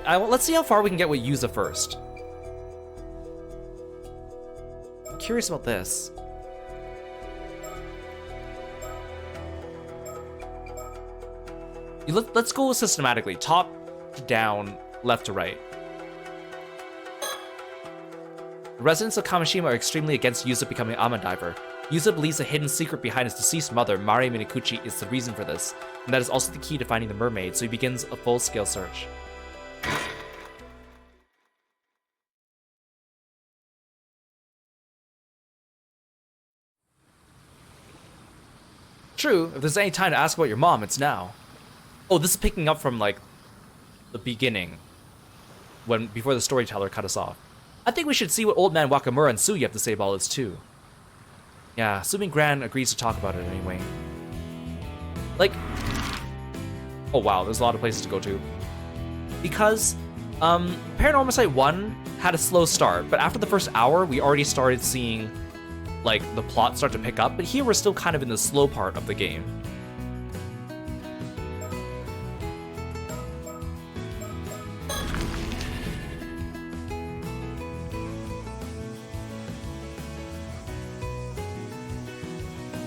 let's see how far we can get with Yuza first. I'm curious about this. Let's go systematically. Top to down, left to right. The residents of Kamishima are extremely against Yuza becoming Ama Diver. Yuza believes a hidden secret behind his deceased mother, Mari Minikuchi, is the reason for this, and that is also the key to finding the mermaid, so he begins a full-scale search. True, if there's any time to ask about your mom, it's now. Oh, this is picking up from, like, the beginning, before the storyteller cut us off. I think we should see what Old Man Wakamura and Suyu have to say about this, too. Yeah, assuming Gran agrees to talk about it anyway. Like... Oh wow, there's a lot of places to go to. Because, Paranormasight 1 had a slow start, but after the first hour, we already started seeing, like, the plot start to pick up, but here we're still kind of in the slow part of the game.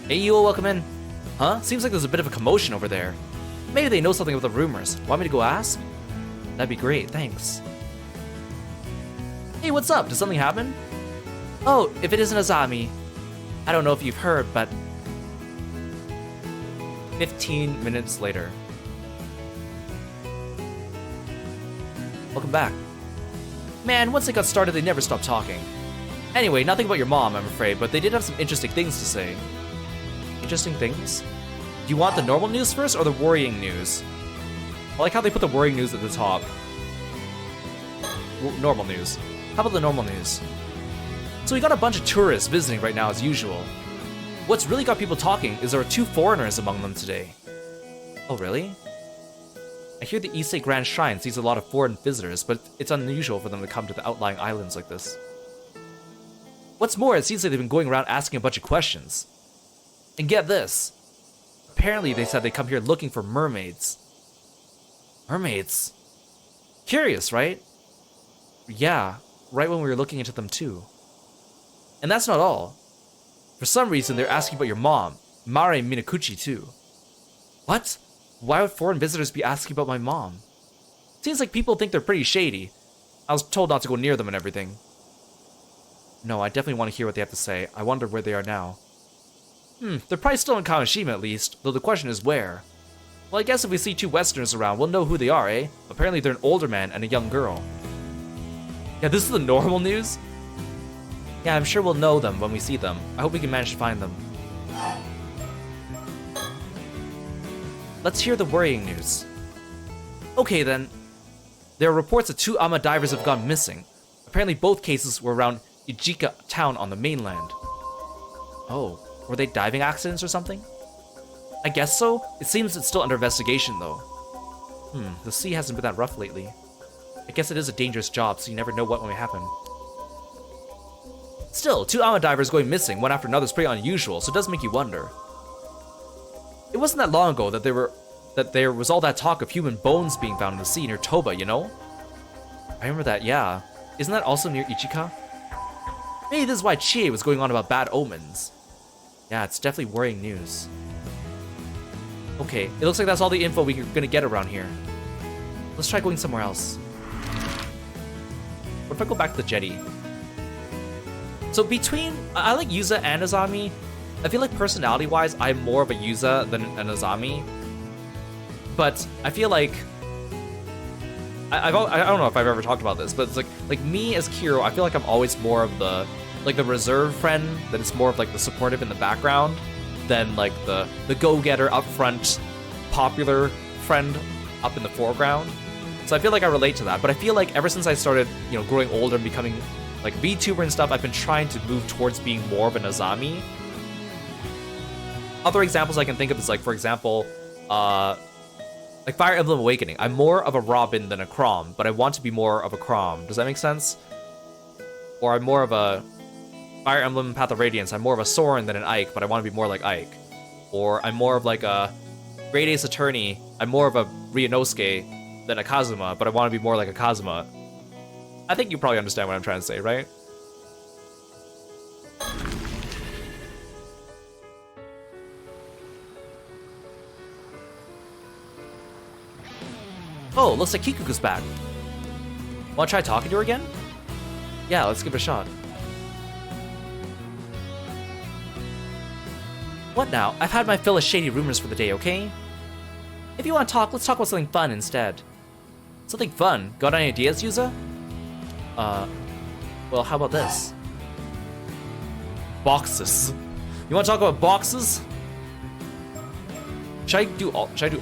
Hey, you all, welcome in. Huh? Seems like there's a bit of a commotion over there. Maybe they know something about the rumors. Want me to go ask? That'd be great, thanks. Hey, what's up? Did something happen? Oh, if it isn't Azami. I don't know if you've heard, but... 15 minutes later. Welcome back. Man, once they got started, they never stopped talking. Anyway, nothing about your mom, I'm afraid, but they did have some interesting things to say. Interesting things? Do you want the normal news first or the worrying news? I like how they put the worrying news at the top. Normal news. How about the normal news? So we got a bunch of tourists visiting right now as usual. What's really got people talking is there are 2 foreigners among them today. Oh really? I hear the Issei Grand Shrine sees a lot of foreign visitors, but it's unusual for them to come to the outlying islands like this. What's more, it seems like they've been going around asking a bunch of questions. And get this. Apparently they said they come here looking for mermaids. Mermaids? Curious, right? Yeah, right when we were looking into them too. And that's not all. For some reason, they're asking about your mom, Mari Minikuchi, too. What? Why would foreign visitors be asking about my mom? Seems like people think they're pretty shady. I was told not to go near them and everything. No, I definitely want to hear what they have to say. I wonder where they are now. They're probably still in Kamishima at least, though the question is where. Well, I guess if we see 2 Westerners around, we'll know who they are, eh? Apparently they're an older man and a young girl. Yeah, this is the normal news? Yeah, I'm sure we'll know them when we see them. I hope we can manage to find them. Let's hear the worrying news. Okay then. There are reports that 2 Ama divers have gone missing. Apparently both cases were around Ijika town on the mainland. Oh. Were they diving accidents or something? I guess so. It seems it's still under investigation, though. The sea hasn't been that rough lately. I guess it is a dangerous job, so you never know what may happen. Still, 2 Ama divers going missing one after another is pretty unusual, so it does make you wonder. It wasn't that long ago that there was all that talk of human bones being found in the sea near Toba, you know? I remember that, yeah. Isn't that also near Ichika? Maybe this is why Chie was going on about bad omens. Yeah, it's definitely worrying news. Okay, it looks like that's all the info we're gonna get around here. Let's try going somewhere else. What if I go back to the jetty? So between... I like Yuza and Azami. I feel like personality-wise, I'm more of a Yuza than an Azami. But I feel like... I don't know if I've ever talked about this, but it's like me as Kiro, I feel like I'm always more of the... like the reserve friend, that is more of like the supportive in the background than like the go-getter up front, popular friend up in the foreground. So I feel like I relate to that, but I feel like ever since I started, you know, growing older and becoming like Vtuber and stuff, I've been trying to move towards being more of an Azami. Other examples I can think of is like, for example, like Fire Emblem Awakening. I'm more of a Robin than a Chrom, but I want to be more of a Chrom. Does that make sense? Or I'm more of a Fire Emblem Path of Radiance. I'm more of a Soren than an Ike, but I want to be more like Ike. Or I'm more of like a Great Ace Attorney. I'm more of a Ryunosuke, than a Kazuma, but I want to be more like a Kazuma. I think you probably understand what I'm trying to say, right? Oh, looks like Kikuko's back. Wanna try talking to her again? Yeah, let's give it a shot. What now? I've had my fill of shady rumors for the day, okay? If you want to talk, let's talk about something fun instead. Something fun? Got any ideas, Yuza? Well, how about this? Boxes. You want to talk about boxes? Should I do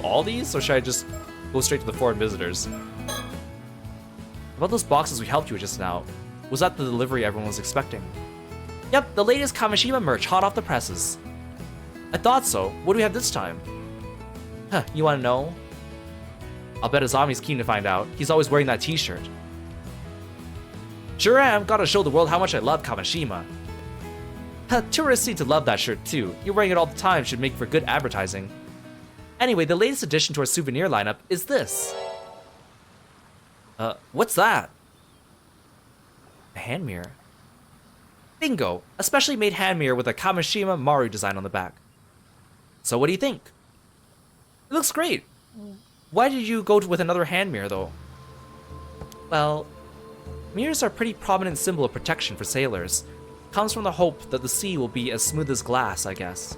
all these, or should I just go straight to the foreign visitors? About those boxes we helped you with just now. Was that the delivery everyone was expecting? Yep, the latest Kamishima merch, hot off the presses. I thought so. What do we have this time? Huh, you want to know? I'll bet Azami's keen to find out. He's always wearing that t-shirt. Sure am. Gotta show the world how much I love Kamishima. Huh, tourists seem to love that shirt too. You're wearing it all the time, should make for good advertising. Anyway, the latest addition to our souvenir lineup is this. What's that? A hand mirror. Bingo! A specially made hand mirror with a Kamishima Maru design on the back. So what do you think? It looks great. Why did you go with another hand mirror though? Well, mirrors are a pretty prominent symbol of protection for sailors. Comes from the hope that the sea will be as smooth as glass, I guess.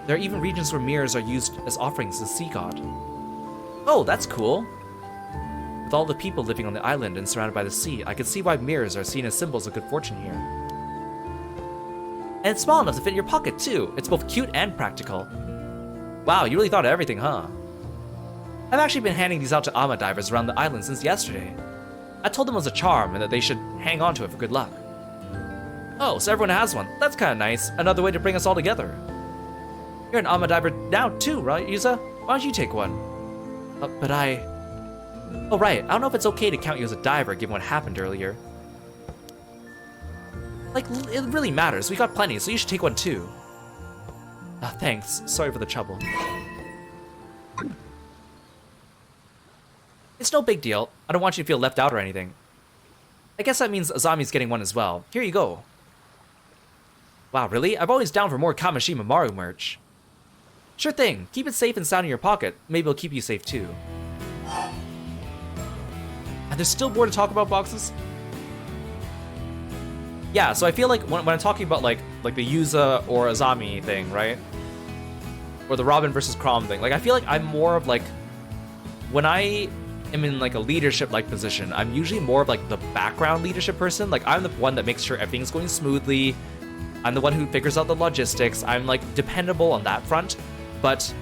There are even regions where mirrors are used as offerings to the sea god. Oh, that's cool. With all the people living on the island and surrounded by the sea, I can see why mirrors are seen as symbols of good fortune here. And it's small enough to fit in your pocket too. It's both cute and practical. Wow, you really thought of everything, huh? I've actually been handing these out to Ama divers around the island since yesterday. I told them it was a charm and that they should hang on to it for good luck. Oh, so everyone has one. That's kind of nice. Another way to bring us all together. You're an Ama diver now too, right, Yuza? Why don't you take one? But I... Oh right, I don't know if it's okay to count you as a diver given what happened earlier. Like, it really matters. We got plenty, so you should take one too. Thanks. Sorry for the trouble. It's no big deal. I don't want you to feel left out or anything. I guess that means Azami's getting one as well. Here you go. Wow, really? I'm always down for more Kamishima Maru merch. Sure thing. Keep it safe and sound in your pocket. Maybe it'll keep you safe too. And there's still more to talk about boxes? Yeah, so I feel like when I'm talking about like the Yuza or Azami thing, right? Or the Robin versus Crom thing, like I feel like I'm more of like, when I am in like a leadership like position, I'm usually more of like the background leadership person. Like I'm the one that makes sure everything's going smoothly. I'm the one who figures out the logistics. I'm like dependable on that front. But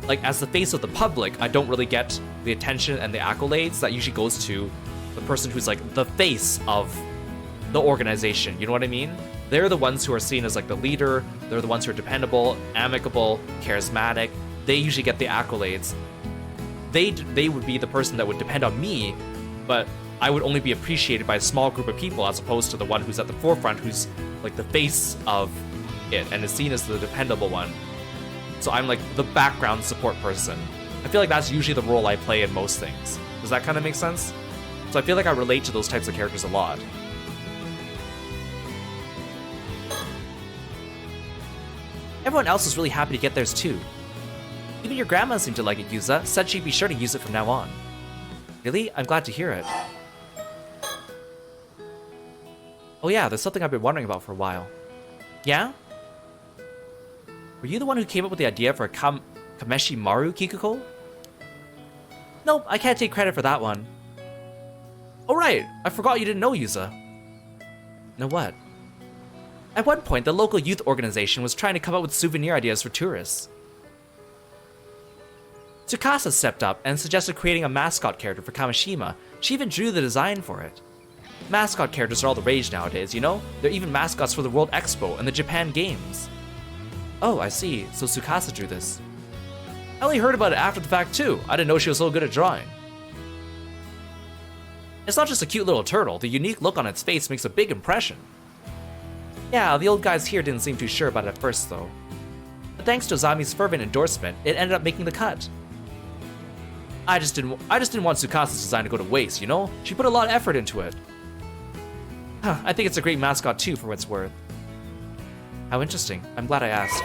like as the face of the public, I don't really get the attention and the accolades that usually goes to the person who's like the face of the organization, you know what I mean? They're the ones who are seen as like the leader, they're the ones who are dependable, amicable, charismatic, they usually get the accolades. They would be the person that would depend on me, but I would only be appreciated by a small group of people as opposed to the one who's at the forefront, who's like the face of it and is seen as the dependable one. So I'm like the background support person. I feel like that's usually the role I play in most things. Does that kind of make sense? So I feel like I relate to those types of characters a lot. Everyone else was really happy to get theirs too. Even your grandma seemed to like it, Yuza. Said she'd be sure to use it from now on. Really? I'm glad to hear it. Oh yeah, there's something I've been wondering about for a while. Yeah? Were you the one who came up with the idea for a Kameshi Maru Kikuko? Nope, I can't take credit for that one. Oh right, I forgot you didn't know Yuza. Know what? At one point, the local youth organization was trying to come up with souvenir ideas for tourists. Tsukasa stepped up and suggested creating a mascot character for Kamishima. She even drew the design for it. Mascot characters are all the rage nowadays, you know? They're even mascots for the World Expo and the Japan Games. Oh, I see. So Tsukasa drew this. I only heard about it after the fact too. I didn't know she was so good at drawing. It's not just a cute little turtle. The unique look on its face makes a big impression. Yeah, the old guys here didn't seem too sure about it at first though. But thanks to Azami's fervent endorsement, it ended up making the cut. I just didn't want Tsukasa's design to go to waste, you know? She put a lot of effort into it. Huh, I think it's a great mascot too, for what it's worth. How interesting. I'm glad I asked.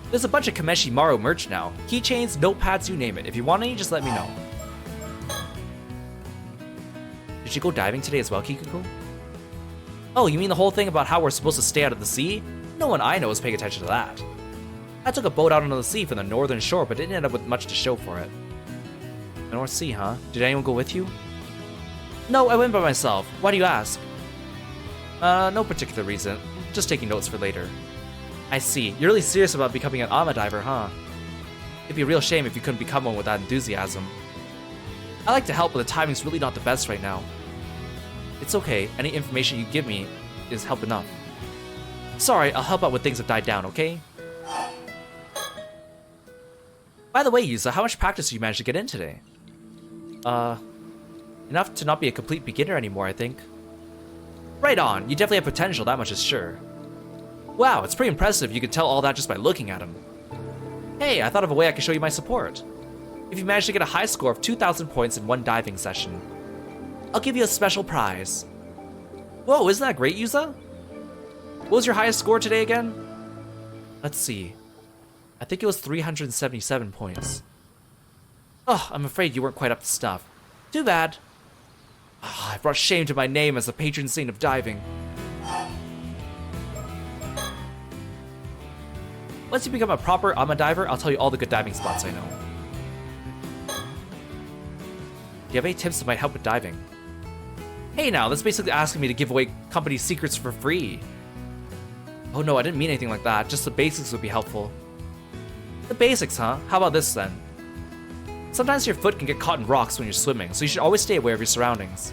There's a bunch of Kameshi Maru merch now. Keychains, notepads, you name it. If you want any, just let me know. Did you go diving today as well, Kikuko? Oh, you mean the whole thing about how we're supposed to stay out of the sea? No one I know is paying attention to that. I took a boat out onto the sea from the northern shore, but didn't end up with much to show for it. The North Sea, huh? Did anyone go with you? No, I went by myself. Why do you ask? No particular reason. Just taking notes for later. I see. You're really serious about becoming an Ama diver, huh? It'd be a real shame if you couldn't become one with that enthusiasm. I like to help, but the timing's really not the best right now. It's okay. Any information you give me is help enough. Sorry, I'll help out when things have died down, okay? By the way, Yuza, how much practice did you manage to get in today? Enough to not be a complete beginner anymore, I think. Right on. You definitely have potential, that much is sure. Wow, it's pretty impressive you could tell all that just by looking at him. Hey, I thought of a way I could show you my support. If you manage to get a high score of 2,000 points in one diving session, I'll give you a special prize. Whoa, isn't that great, Yuza? What was your highest score today again? Let's see. I think it was 377 points. Oh, I'm afraid you weren't quite up to snuff. Too bad. Oh, I brought shame to my name as the patron saint of diving. Once you become a proper Ama diver, I'll tell you all the good diving spots I know. Do you have any tips that might help with diving? Hey now, that's basically asking me to give away company secrets for free. Oh no, I didn't mean anything like that. Just the basics would be helpful. The basics, huh? How about this then? Sometimes your foot can get caught in rocks when you're swimming, so you should always stay aware of your surroundings.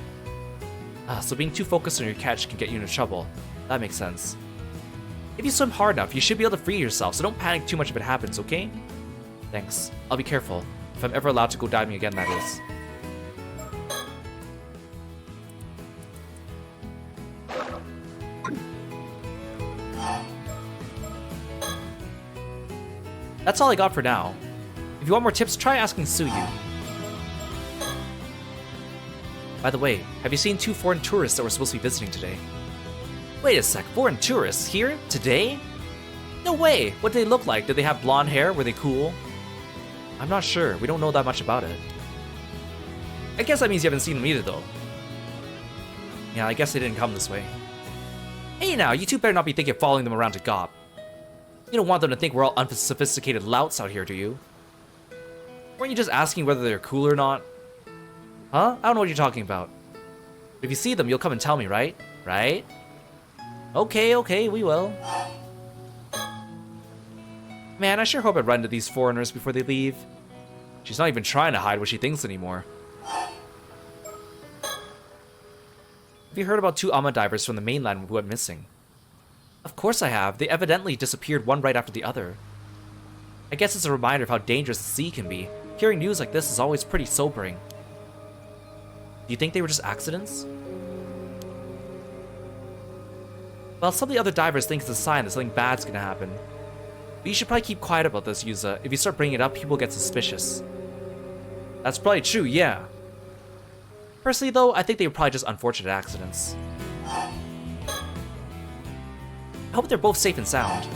So being too focused on your catch can get you into trouble. That makes sense. If you swim hard enough, you should be able to free yourself, so don't panic too much if it happens, okay? Thanks. I'll be careful. If I'm ever allowed to go diving again, that is. That's all I got for now. If you want more tips, try asking Suyu. By the way, have you seen 2 foreign tourists that were supposed to be visiting today? Wait a sec, foreign tourists here? Today? No way! What did they look like? Did they have blonde hair? Were they cool? I'm not sure. We don't know that much about it. I guess that means you haven't seen them either, though. Yeah, I guess they didn't come this way. Hey now, you two better not be thinking of following them around to Gop. You don't want them to think we're all unsophisticated louts out here, do you? Weren't you just asking whether they're cool or not? Huh? I don't know what you're talking about. If you see them, you'll come and tell me, right? Right? Okay, we will. Man, I sure hope I run into these foreigners before they leave. She's not even trying to hide what she thinks anymore. Have you heard about 2 Ama divers from the mainland who went missing? Of course I have. They evidently disappeared one right after the other. I guess it's a reminder of how dangerous the sea can be. Hearing news like this is always pretty sobering. Do you think they were just accidents? Well, some of the other divers think it's a sign that something bad's gonna happen. But you should probably keep quiet about this, Yuza. If you start bringing it up, people get suspicious. That's probably true, yeah. Personally, though, I think they were probably just unfortunate accidents. I hope they're both safe and sound.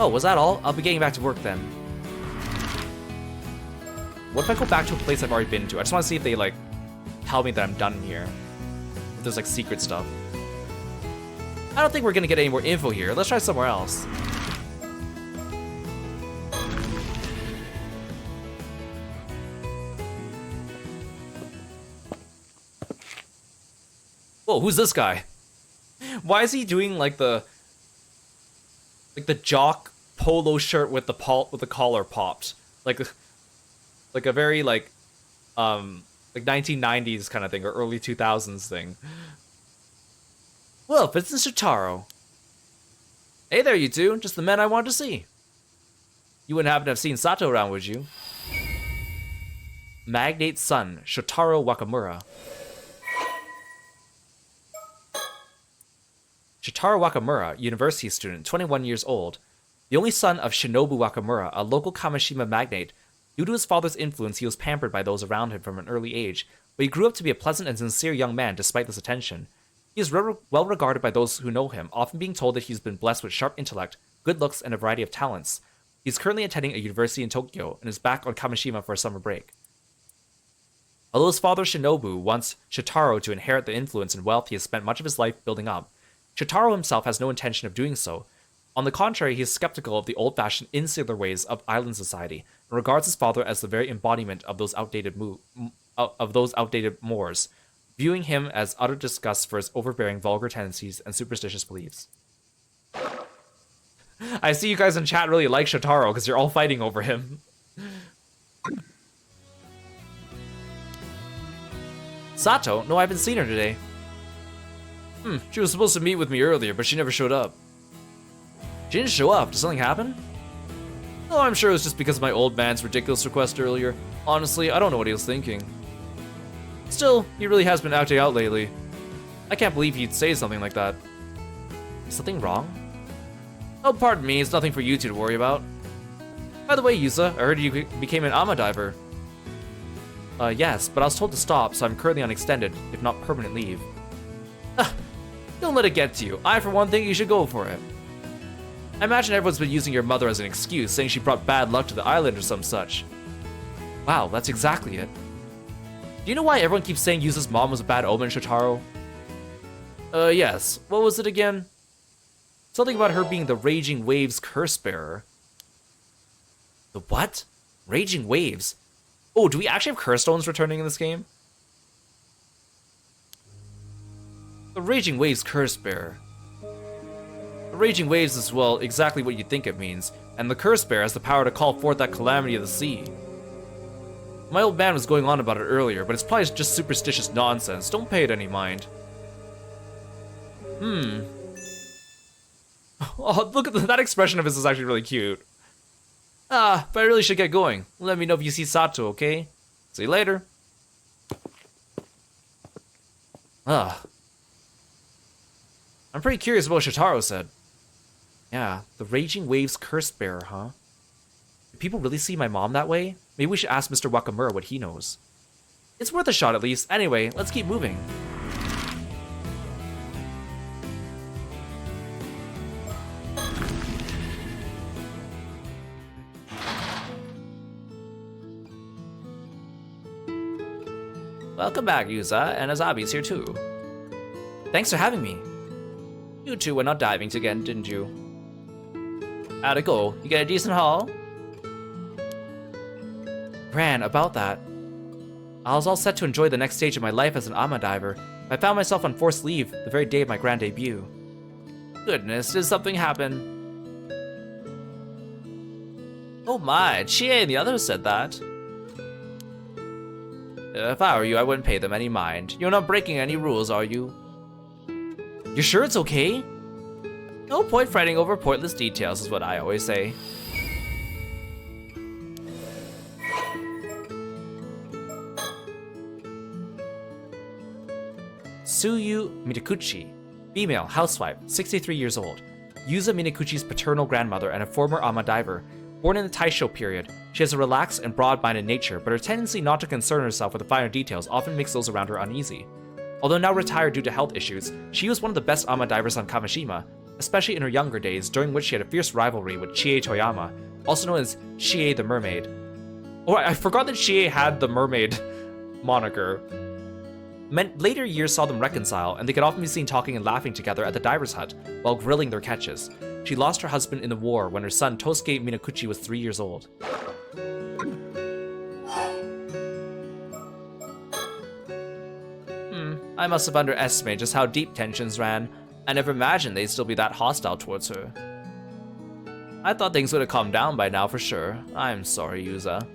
Oh, was that all? I'll be getting back to work then. What if I go back to a place I've already been to? I just want to see if they, like, tell me that I'm done here. If there's, like, secret stuff. I don't think we're gonna get any more info here. Let's try somewhere else. Whoa, who's this guy? Why is he doing like the jock polo shirt with the collar popped? Like a very like 1990s kind of thing or early 2000s thing. Well, it's Mr. Taro. Hey there, you two. Just the men I wanted to see. You wouldn't happen to have seen Sato around, would you? magnate's son, Shotaro Wakamura. Shotaro Wakamura, university student, 21 years old. The only son of Shinobu Wakamura, a local Kamishima magnate. Due to his father's influence, he was pampered by those around him from an early age, but he grew up to be a pleasant and sincere young man despite this attention. He is well regarded by those who know him, often being told that he's been blessed with sharp intellect, good looks, and a variety of talents. He's currently attending a university in Tokyo and is back on Kamishima for a summer break. Although his father Shinobu wants Shotaro to inherit the influence and wealth he has spent much of his life building up, Shotaro himself has no intention of doing so. On the contrary, he is skeptical of the old-fashioned insular ways of island society and regards his father as the very embodiment of those outdated mores, viewing him as utter disgust for his overbearing vulgar tendencies and superstitious beliefs. I see you guys in chat really like Shotaro because you're all fighting over him. Sato? No, I haven't seen her today. She was supposed to meet with me earlier, but she never showed up. She didn't show up. Did something happen? Oh, I'm sure it was just because of my old man's ridiculous request earlier. Honestly, I don't know what he was thinking. Still, he really has been acting out lately. I can't believe he'd say something like that. Is something wrong? Oh, pardon me, it's nothing for you two to worry about. By the way, Yusa, I heard you became an Ama diver. Yes, but I was told to stop, so I'm currently on extended, if not permanent leave. Don't let it get to you. I, for one, think you should go for it. I imagine everyone's been using your mother as an excuse, saying she brought bad luck to the island or some such. Wow, that's exactly it. Do you know why everyone keeps saying Yusa's mom was a bad omen, Shotaro? Yes. What was it again? Something about her being the Raging Waves curse bearer. The what? Raging Waves? Oh, do we actually have curse stones returning in this game? The Raging Waves curse bearer. The Raging Waves is, well, exactly what you think it means, and the curse bearer has the power to call forth that calamity of the sea. My old man was going on about it earlier, but it's probably just superstitious nonsense. Don't pay it any mind. Oh, look at that expression of his is actually really cute. But I really should get going. Let me know if you see Sato, okay? See you later. I'm pretty curious about what Shotaro said. Yeah, the Raging Waves curse bearer, huh? Do people really see my mom that way? Maybe we should ask Mr. Wakamura what he knows. It's worth a shot at least. Anyway, let's keep moving. Welcome back, Yusa, and Azabi's here too. Thanks for having me. You two went out diving again, didn't you? How'd it go? You get a decent haul? Gran, about that. I was all set to enjoy the next stage of my life as an Ama diver. I found myself on forced leave the very day of my grand debut. Goodness, did something happen? Oh my, Chie and the others said that. If I were you, I wouldn't pay them any mind. You're not breaking any rules, are you? You're sure it's okay? No point fighting over pointless details is what I always say. Tsuyu Minakuchi, female, housewife, 63 years old. Yusa Minakuchi's paternal grandmother and a former Ama diver. Born in the Taisho period, she has a relaxed and broad-minded nature, but her tendency not to concern herself with the finer details often makes those around her uneasy. Although now retired due to health issues, she was one of the best Ama divers on Kamishima, especially in her younger days, during which she had a fierce rivalry with Chie Toyama, also known as Chie the Mermaid. Oh, I forgot that Chie had the Mermaid moniker. Later years saw them reconcile, and they could often be seen talking and laughing together at the diver's hut, while grilling their catches. She lost her husband in the war when her son Tosuke Minakuchi was 3 years old. I must have underestimated just how deep tensions ran. I never imagined they'd still be that hostile towards her. I thought things would have calmed down by now for sure. I'm sorry, Yusa.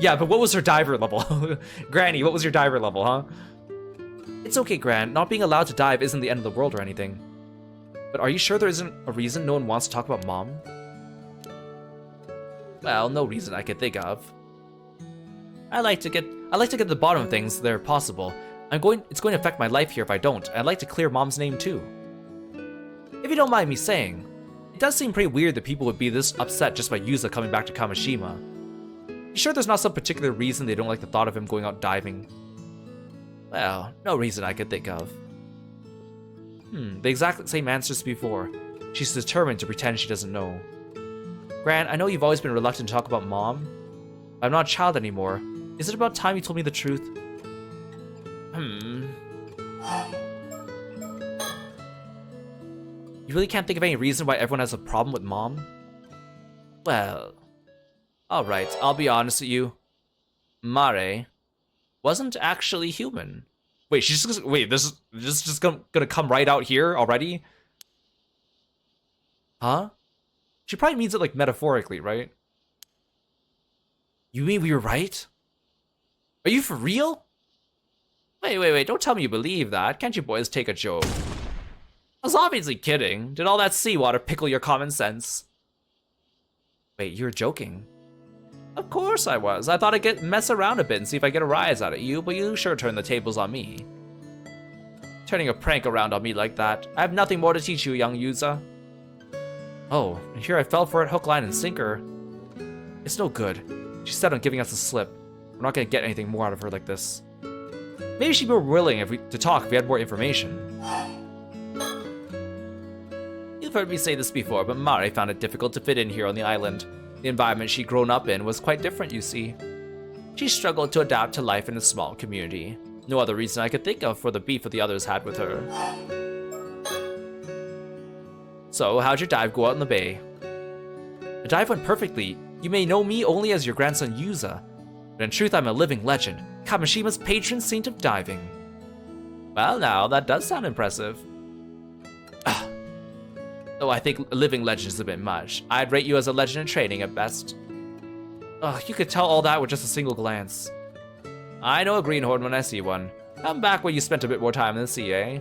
yeah, but what was her diver level? Granny, what was your diver level, huh? It's okay, Gran. Not being allowed to dive isn't the end of the world or anything. But are you sure there isn't a reason no one wants to talk about Mom? Well, no reason I could think of. I like to get to the bottom of things that are possible. It's going to affect my life here if I don't. I'd like to clear Mom's name too. If you don't mind me saying, it does seem pretty weird that people would be this upset just by Yuza coming back to Kamishima. You sure there's not some particular reason they don't like the thought of him going out diving? Well, no reason I could think of. The exact same answers before. She's determined to pretend she doesn't know. Gran, I know you've always been reluctant to talk about Mom. I'm not a child anymore. Is it about time you told me the truth? You really can't think of any reason why everyone has a problem with Mom? Well... Alright, I'll be honest with you. Mare wasn't actually human. Wait, she's just... Wait, this is just gonna come right out here already? Huh? She probably means it, like, metaphorically, right? You mean we were right? Are you for real? Wait, don't tell me you believe that. Can't you boys take a joke? I was obviously kidding. Did all that seawater pickle your common sense? Wait, you're joking? Of course I was. I thought I'd mess around a bit and see if I get a rise out of you, but you sure turned the tables on me. Turning a prank around on me like that. I have nothing more to teach you, young Yuza. Oh, and here I fell for it hook, line, and sinker. It's no good. She's set on giving us a slip. We're not gonna get anything more out of her like this. Maybe she'd be more willing to talk if we had more information. You've heard me say this before, but Mari found it difficult to fit in here on the island. The environment she'd grown up in was quite different, you see. She struggled to adapt to life in a small community. No other reason I could think of for the beef that the others had with her. So, how'd your dive go out in the bay? The dive went perfectly. You may know me only as your grandson Yuza, but in truth I'm a living legend, Kamishima's patron saint of diving. Well now, that does sound impressive. Though I think living legend is a bit much. I'd rate you as a legend in training at best. You could tell all that with just a single glance. I know a greenhorn when I see one. Come back when you spent a bit more time in the sea, eh?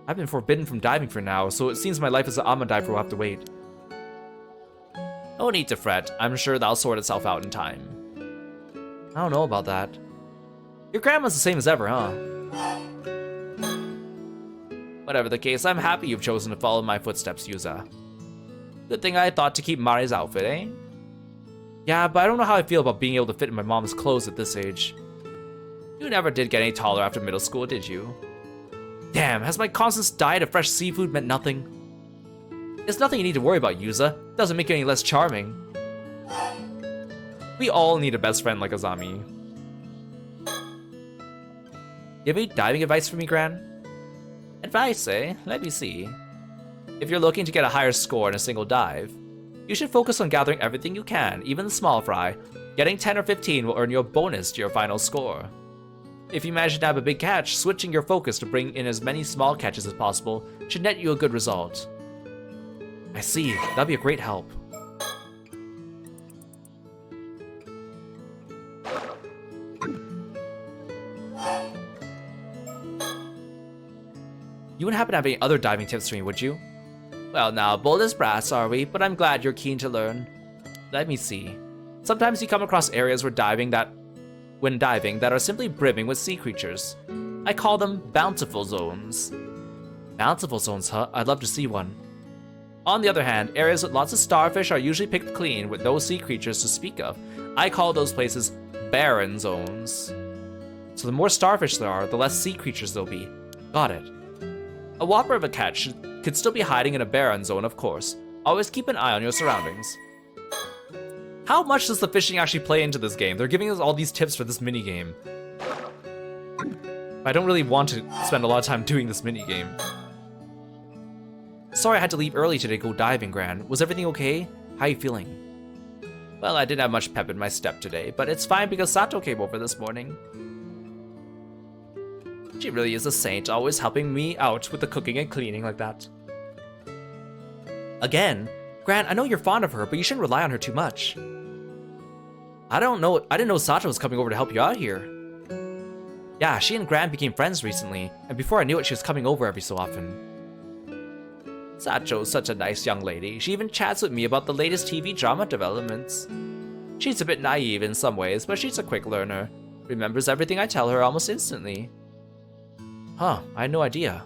I've been forbidden from diving for now, so it seems my life as an Amma diver will have to wait. No need to fret. I'm sure that'll sort itself out in time. I don't know about that. Your grandma's the same as ever, huh? Whatever the case, I'm happy you've chosen to follow my footsteps, Yuza. Good thing I thought to keep Mari's outfit, eh? Yeah, but I don't know how I feel about being able to fit in my mom's clothes at this age. You never did get any taller after middle school, did you? Damn, has my constant diet of fresh seafood meant nothing? It's nothing you need to worry about, Yuza. Doesn't make you any less charming. We all need a best friend like Azami. You have any diving advice for me, Gran? Advice, eh? Let me see. If you're looking to get a higher score in a single dive, you should focus on gathering everything you can, even the small fry. Getting 10 or 15 will earn you a bonus to your final score. If you manage to nab a big catch, switching your focus to bring in as many small catches as possible should net you a good result. I see. That'd be a great help. You wouldn't happen to have any other diving tips for me, would you? Well now, bold as brass are we, but I'm glad you're keen to learn. Let me see. Sometimes you come across areas when diving that are simply brimming with sea creatures. I call them bountiful zones. Bountiful zones, huh? I'd love to see one. On the other hand, areas with lots of starfish are usually picked clean with no sea creatures to speak of. I call those places barren zones. So the more starfish there are, the less sea creatures there'll be. Got it. A whopper of a catch could still be hiding in a barren zone, of course. Always keep an eye on your surroundings. How much does the fishing actually play into this game? They're giving us all these tips for this minigame. I don't really want to spend a lot of time doing this minigame. Sorry I had to leave early today to go diving, Gran. Was everything okay? How are you feeling? Well, I didn't have much pep in my step today, but it's fine because Sato came over this morning. She really is a saint, always helping me out with the cooking and cleaning like that. Again? Gran, I know you're fond of her, but you shouldn't rely on her too much. I didn't know Sato was coming over to help you out here. Yeah, she and Gran became friends recently, and before I knew it, she was coming over every so often. Sato's such a nice young lady. She even chats with me about the latest TV drama developments. She's a bit naive in some ways, but she's a quick learner. Remembers everything I tell her almost instantly. Huh, I had no idea.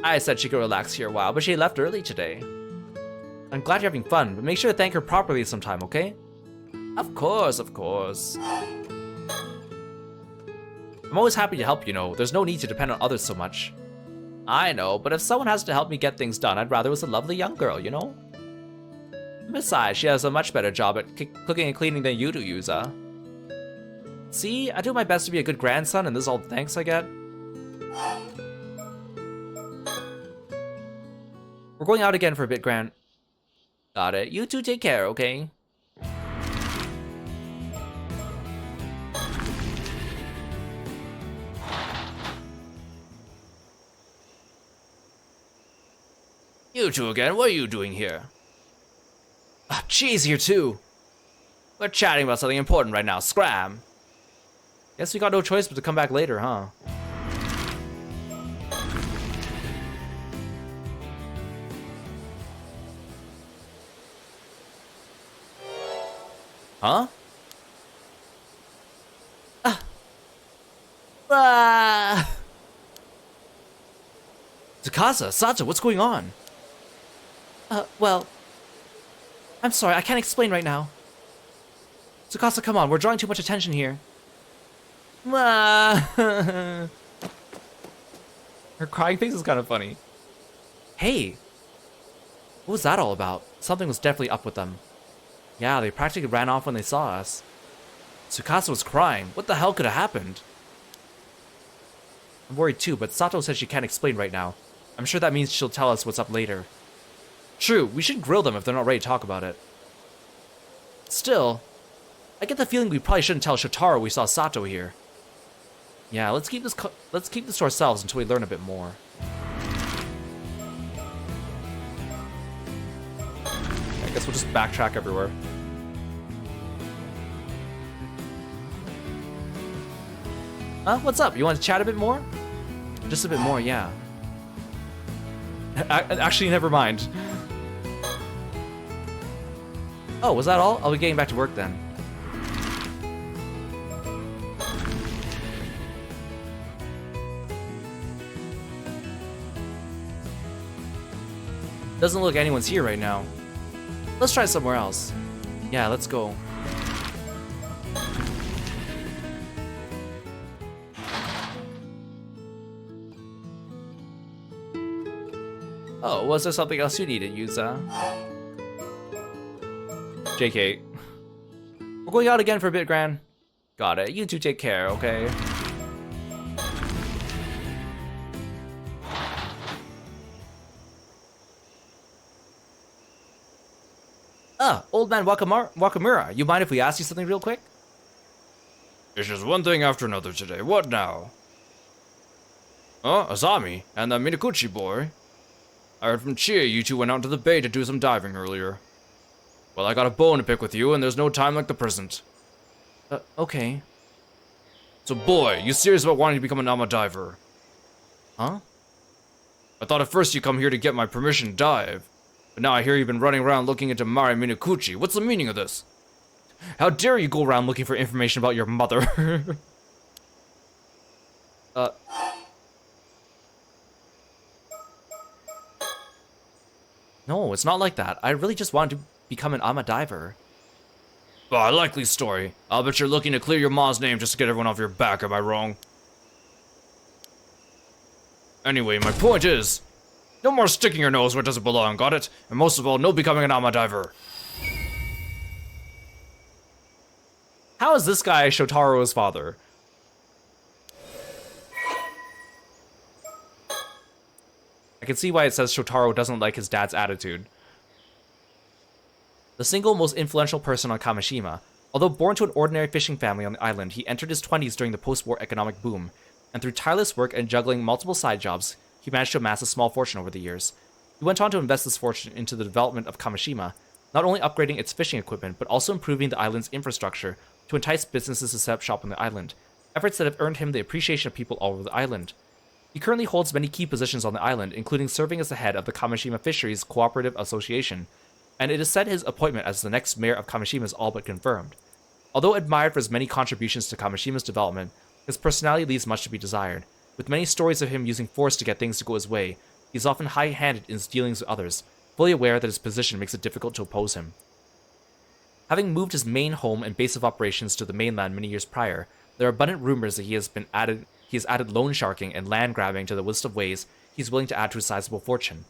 I said she could relax here a while, but she left early today. I'm glad you're having fun, but make sure to thank her properly sometime, okay? Of course, of course. I'm always happy to help, you know. There's no need to depend on others so much. I know, but if someone has to help me get things done, I'd rather it was a lovely young girl, you know? Besides, she has a much better job at cooking and cleaning than you do, Yuza. See, I do my best to be a good grandson, and this is all the thanks I get. We're going out again for a bit, Grant. Got it. You two take care, okay? You two again, what are you doing here? Ah, G's here too. We're chatting about something important right now, scram. Guess we got no choice but to come back later, huh? Huh? Tsukasa, Sato, what's going on? Well... I'm sorry, I can't explain right now. Tsukasa, come on, we're drawing too much attention here. Her crying face is kind of funny. Hey! What was that all about? Something was definitely up with them. Yeah, they practically ran off when they saw us. Tsukasa was crying. What the hell could have happened? I'm worried too, but Sato says she can't explain right now. I'm sure that means she'll tell us what's up later. True, we should grill them if they're not ready to talk about it. Still, I get the feeling we probably shouldn't tell Shotaro we saw Sato here. Yeah, let's keep this to ourselves until we learn a bit more. I guess we'll just backtrack everywhere. What's up? You want to chat a bit more? Just a bit more, yeah. Actually, never mind. Oh, was that all? I'll be getting back to work then. Doesn't look like anyone's here right now. Let's try somewhere else. Yeah, let's go. Oh, was there something else you needed, Yuza? JK. We're going out again for a bit, Gran. Got it. You two take care, okay? Old man Wakamura, you mind if we ask you something real quick? It's just one thing after another today. What now? Oh, Azami and the Minakuchi boy. I heard from Chie you two went out to the bay to do some diving earlier. Well, I got a bone to pick with you, and there's no time like the present. Okay. So, boy, you serious about wanting to become an Ama diver? Huh? I thought at first you'd come here to get my permission to dive. But now I hear you've been running around looking into Mari Minakuchi. What's the meaning of this? How dare you go around looking for information about your mother? No, it's not like that. I really just wanted to become an Ama diver. Well, likely story. I'll bet you're looking to clear your ma's name just to get everyone off your back, am I wrong? Anyway, my point is, no more sticking your nose where it doesn't belong, got it? And most of all, no becoming an Ama diver. How is this guy Shotaro's father? I can see why it says Shotaro doesn't like his dad's attitude. The single most influential person on Kamishima, although born to an ordinary fishing family on the island, he entered his 20s during the post-war economic boom, and through tireless work and juggling multiple side jobs, he managed to amass a small fortune over the years. He went on to invest this fortune into the development of Kamishima, not only upgrading its fishing equipment, but also improving the island's infrastructure to entice businesses to set up shop on the island, efforts that have earned him the appreciation of people all over the island. He currently holds many key positions on the island, including serving as the head of the Kamishima Fisheries Cooperative Association. and it is said his appointment as the next mayor of Kamishima is all but confirmed. Although admired for his many contributions to Kamishima's development, his personality leaves much to be desired. With many stories of him using force to get things to go his way, he is often high-handed in his dealings with others, fully aware that his position makes it difficult to oppose him. Having moved his main home and base of operations to the mainland many years prior, there are abundant rumors that he has added loan sharking and land grabbing to the list of ways he is willing to add to his sizable fortune.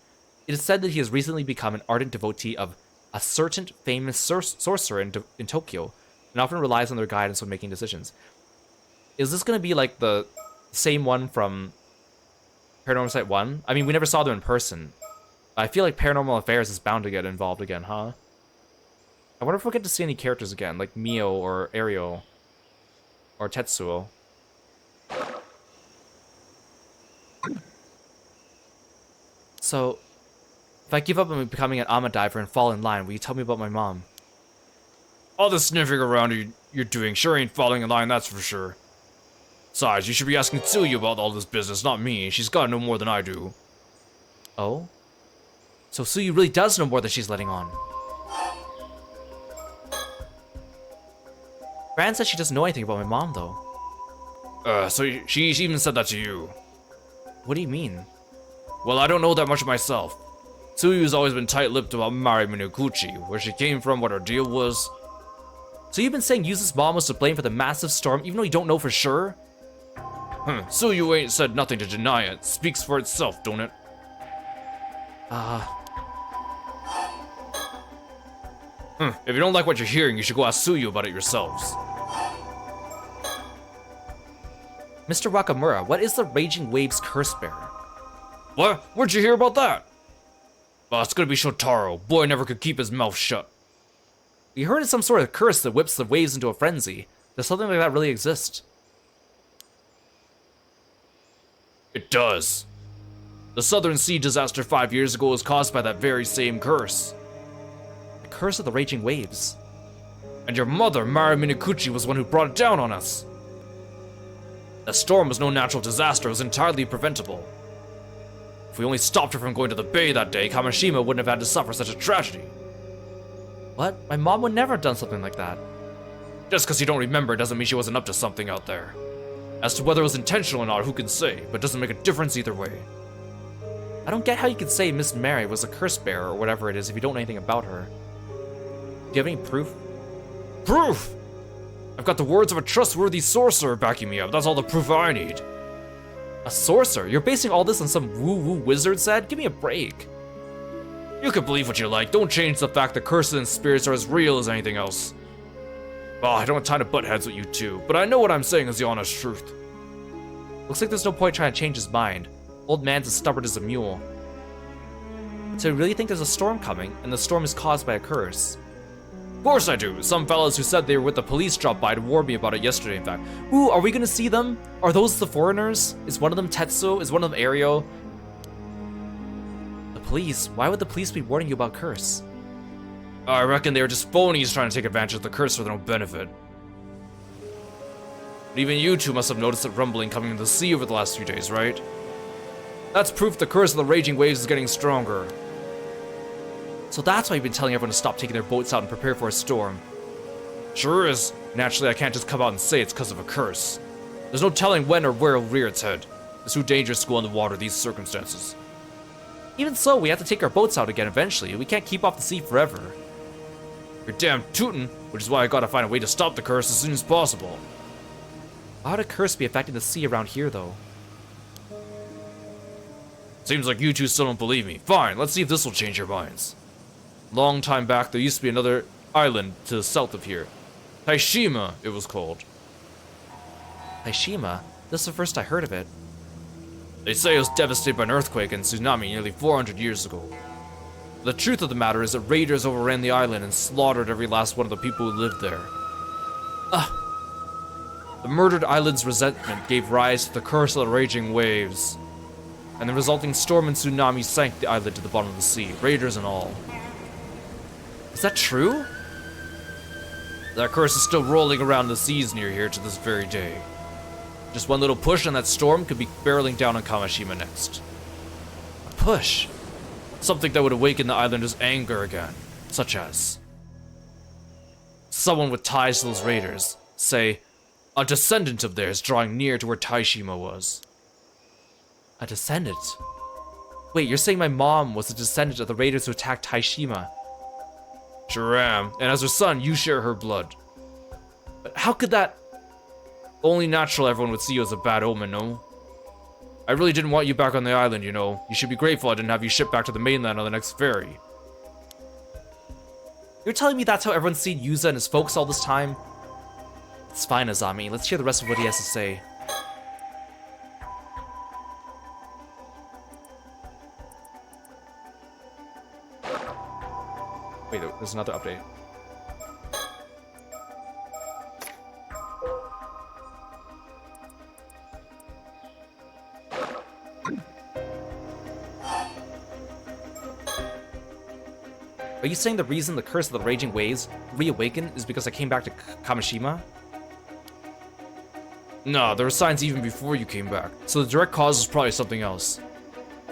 It is said that he has recently become an ardent devotee of a certain famous sorcerer in Tokyo, and often relies on their guidance when making decisions. Is this going to be like the same one from Paranormasight 1? I mean, we never saw them in person. I feel like Paranormal Affairs is bound to get involved again, huh? I wonder if we'll get to see any characters again, like Mio or Ariel or Tetsuo. So, if I give up on becoming an Ama diver and fall in line, will you tell me about my mom? All the sniffing around you're doing sure ain't falling in line, that's for sure. Besides, you should be asking Tsuyu about all this business, not me. She's gotta know more than I do. Oh? So Tsuyu really does know more than she's letting on. Gran says she doesn't know anything about my mom, though. So she even said that to you. What do you mean? Well, I don't know that much myself. Tsuyu's always been tight-lipped about Mari Miniguchi, where she came from, what her deal was. So you've been saying Yuzu's mom was to blame for the massive storm, even though you don't know for sure? Tsuyu ain't said nothing to deny it. Speaks for itself, don't it? If you don't like what you're hearing, you should go ask Tsuyu about it yourselves. Mr. Wakamura, what is the Raging Waves Curse Bearer? What? Where'd you hear about that? Oh, it's gonna be Shotaro. Boy never could keep his mouth shut. We heard it's some sort of curse that whips the waves into a frenzy. Does something like that really exist? It does. The Southern Sea disaster 5 years ago was caused by that very same curse. The curse of the Raging Waves. And your mother, Mari Miniguchi, was one who brought it down on us. The storm was no natural disaster, it was entirely preventable. If we only stopped her from going to the bay that day, Kamishima wouldn't have had to suffer such a tragedy. What? My mom would never have done something like that. Just because you don't remember doesn't mean she wasn't up to something out there. As to whether it was intentional or not, who can say, but it doesn't make a difference either way. I don't get how you could say Miss Mary was a curse bearer or whatever it is if you don't know anything about her. Do you have any proof? Proof! I've got the words of a trustworthy sorcerer backing me up, that's all the proof I need. A sorcerer? You're basing all this on some woo-woo wizard said? Give me a break. You can believe what you like, don't change the fact that curses and spirits are as real as anything else. Oh, I don't have time to butt heads with you two, but I know what I'm saying is the honest truth. Looks like there's no point trying to change his mind. Old man's as stubborn as a mule. So you really think there's a storm coming, and the storm is caused by a curse? Of course I do. Some fellas who said they were with the police dropped by to warn me about it yesterday, in fact. Ooh, are we gonna see them? Are those the foreigners? Is one of them Tetsuo? Is one of them Ario? The police? Why would the police be warning you about curse? I reckon they were just phonies trying to take advantage of the curse for their own benefit. But even you two must have noticed the rumbling coming into the sea over the last few days, right? That's proof the curse of the Raging Waves is getting stronger. So that's why you've been telling everyone to stop taking their boats out and prepare for a storm. Sure is. Naturally, I can't just come out and say it's because of a curse. There's no telling when or where it'll rear its head. It's too dangerous to go on the water in these circumstances. Even so, we have to take our boats out again eventually. We can't keep off the sea forever. You're damn tootin', which is why I gotta find a way to stop the curse as soon as possible. How would a curse be affecting the sea around here, though? Seems like you two still don't believe me. Fine, let's see if this will change your minds. Long time back, there used to be another island to the south of here. Taishima, it was called. Taishima? This is the first I heard of it. They say it was devastated by an earthquake and tsunami nearly 400 years ago. The truth of the matter is that raiders overran the island and slaughtered every last one of the people who lived there. The murdered island's resentment gave rise to the curse of the Raging Waves, and the resulting storm and tsunami sank the island to the bottom of the sea, raiders and all. Is that true? That curse is still rolling around the seas near here to this very day. Just one little push and that storm could be barreling down on Kamishima next. A push? Something that would awaken the islanders' anger again. Such as someone with ties to those raiders, say, a descendant of theirs drawing near to where Taishima was. A descendant? Wait, you're saying my mom was a descendant of the raiders who attacked Taishima? Sure am, and as her son, you share her blood. But how could that... Only natural everyone would see you as a bad omen, no? I really didn't want you back on the island, you know. You should be grateful I didn't have you shipped back to the mainland on the next ferry. You're telling me that's how everyone's seen Yuza and his folks all this time? It's fine, Azami. Let's hear the rest of what he has to say. Wait, there's another update. Are you saying the reason the curse of the raging waves reawakened is because I came back to Kamishima? No, there were signs even before you came back, so the direct cause is probably something else.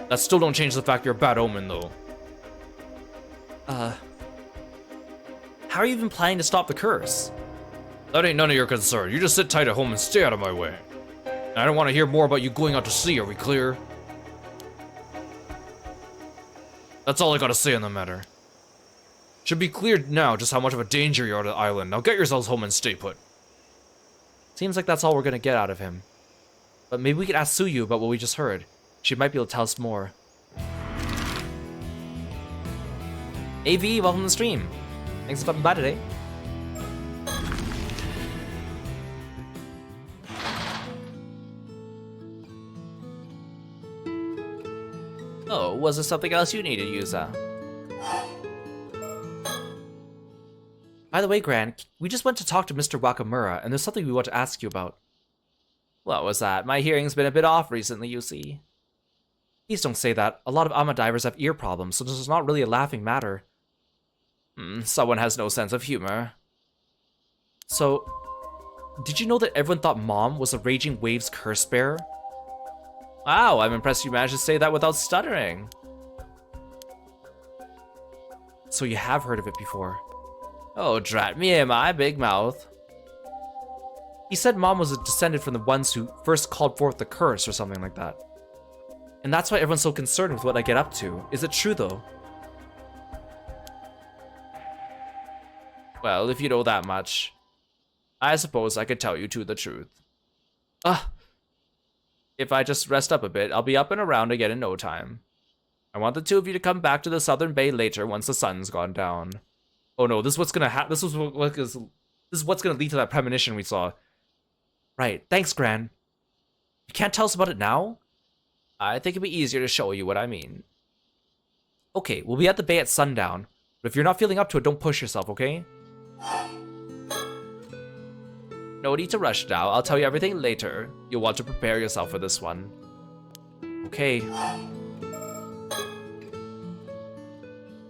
That still don't change the fact you're a bad omen, though. How are you even planning to stop the curse? That ain't none of your concern. You just sit tight at home and stay out of my way. And I don't want to hear more about you going out to sea, are we clear? That's all I gotta say on the matter. Should be clear now just how much of a danger you are to the island. Now get yourselves home and stay put. Seems like that's all we're gonna get out of him. But maybe we could ask Suyu about what we just heard. She might be able to tell us more. AV, welcome to the stream. Thanks for stopping by today. Oh, was there something else you needed, Yuza? By the way, Gran, we just went to talk to Mr. Wakamura, and there's something we want to ask you about. What was that? My hearing's been a bit off recently, you see. Please don't say that. A lot of Ama divers have ear problems, so this is not really a laughing matter. Someone has no sense of humor. So, did you know that everyone thought Mom was a Raging Waves curse bearer? Wow, I'm impressed you managed to say that without stuttering. So you have heard of it before. Oh, drat me in my big mouth. He said Mom was a descendant from the ones who first called forth the curse or something like that. And that's why everyone's so concerned with what I get up to. Is it true, though? Well, if you know that much, I suppose I could tell you the truth. If I just rest up a bit, I'll be up and around again in no time. I want the two of you to come back to the southern bay later once the sun's gone down. Oh no, this is what's gonna happen. This is what's gonna lead to that premonition we saw. Right, thanks, Gran. You can't tell us about it now? I think it'd be easier to show you what I mean. Okay, we'll be at the bay at sundown, but if you're not feeling up to it, don't push yourself, okay? No need to rush now. I'll tell you everything later. You'll want to prepare yourself for this one. Okay.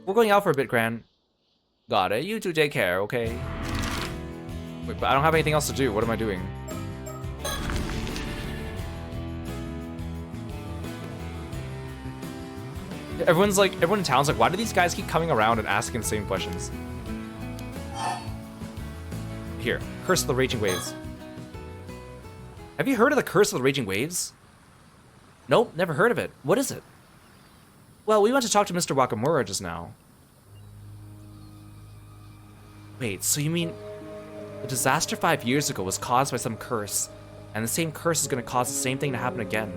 We're going out for a bit, Gran. Got it. You two take care, okay? Wait, but I don't have anything else to do. What am I doing? Everyone in town's like, why do these guys keep coming around and asking the same questions? Here, Curse of the Raging Waves. Have you heard of the Curse of the Raging Waves? Nope, never heard of it. What is it? Well, we went to talk to Mr. Wakamura just now. Wait, so you mean the disaster 5 years ago was caused by some curse, and the same curse is going to cause the same thing to happen again?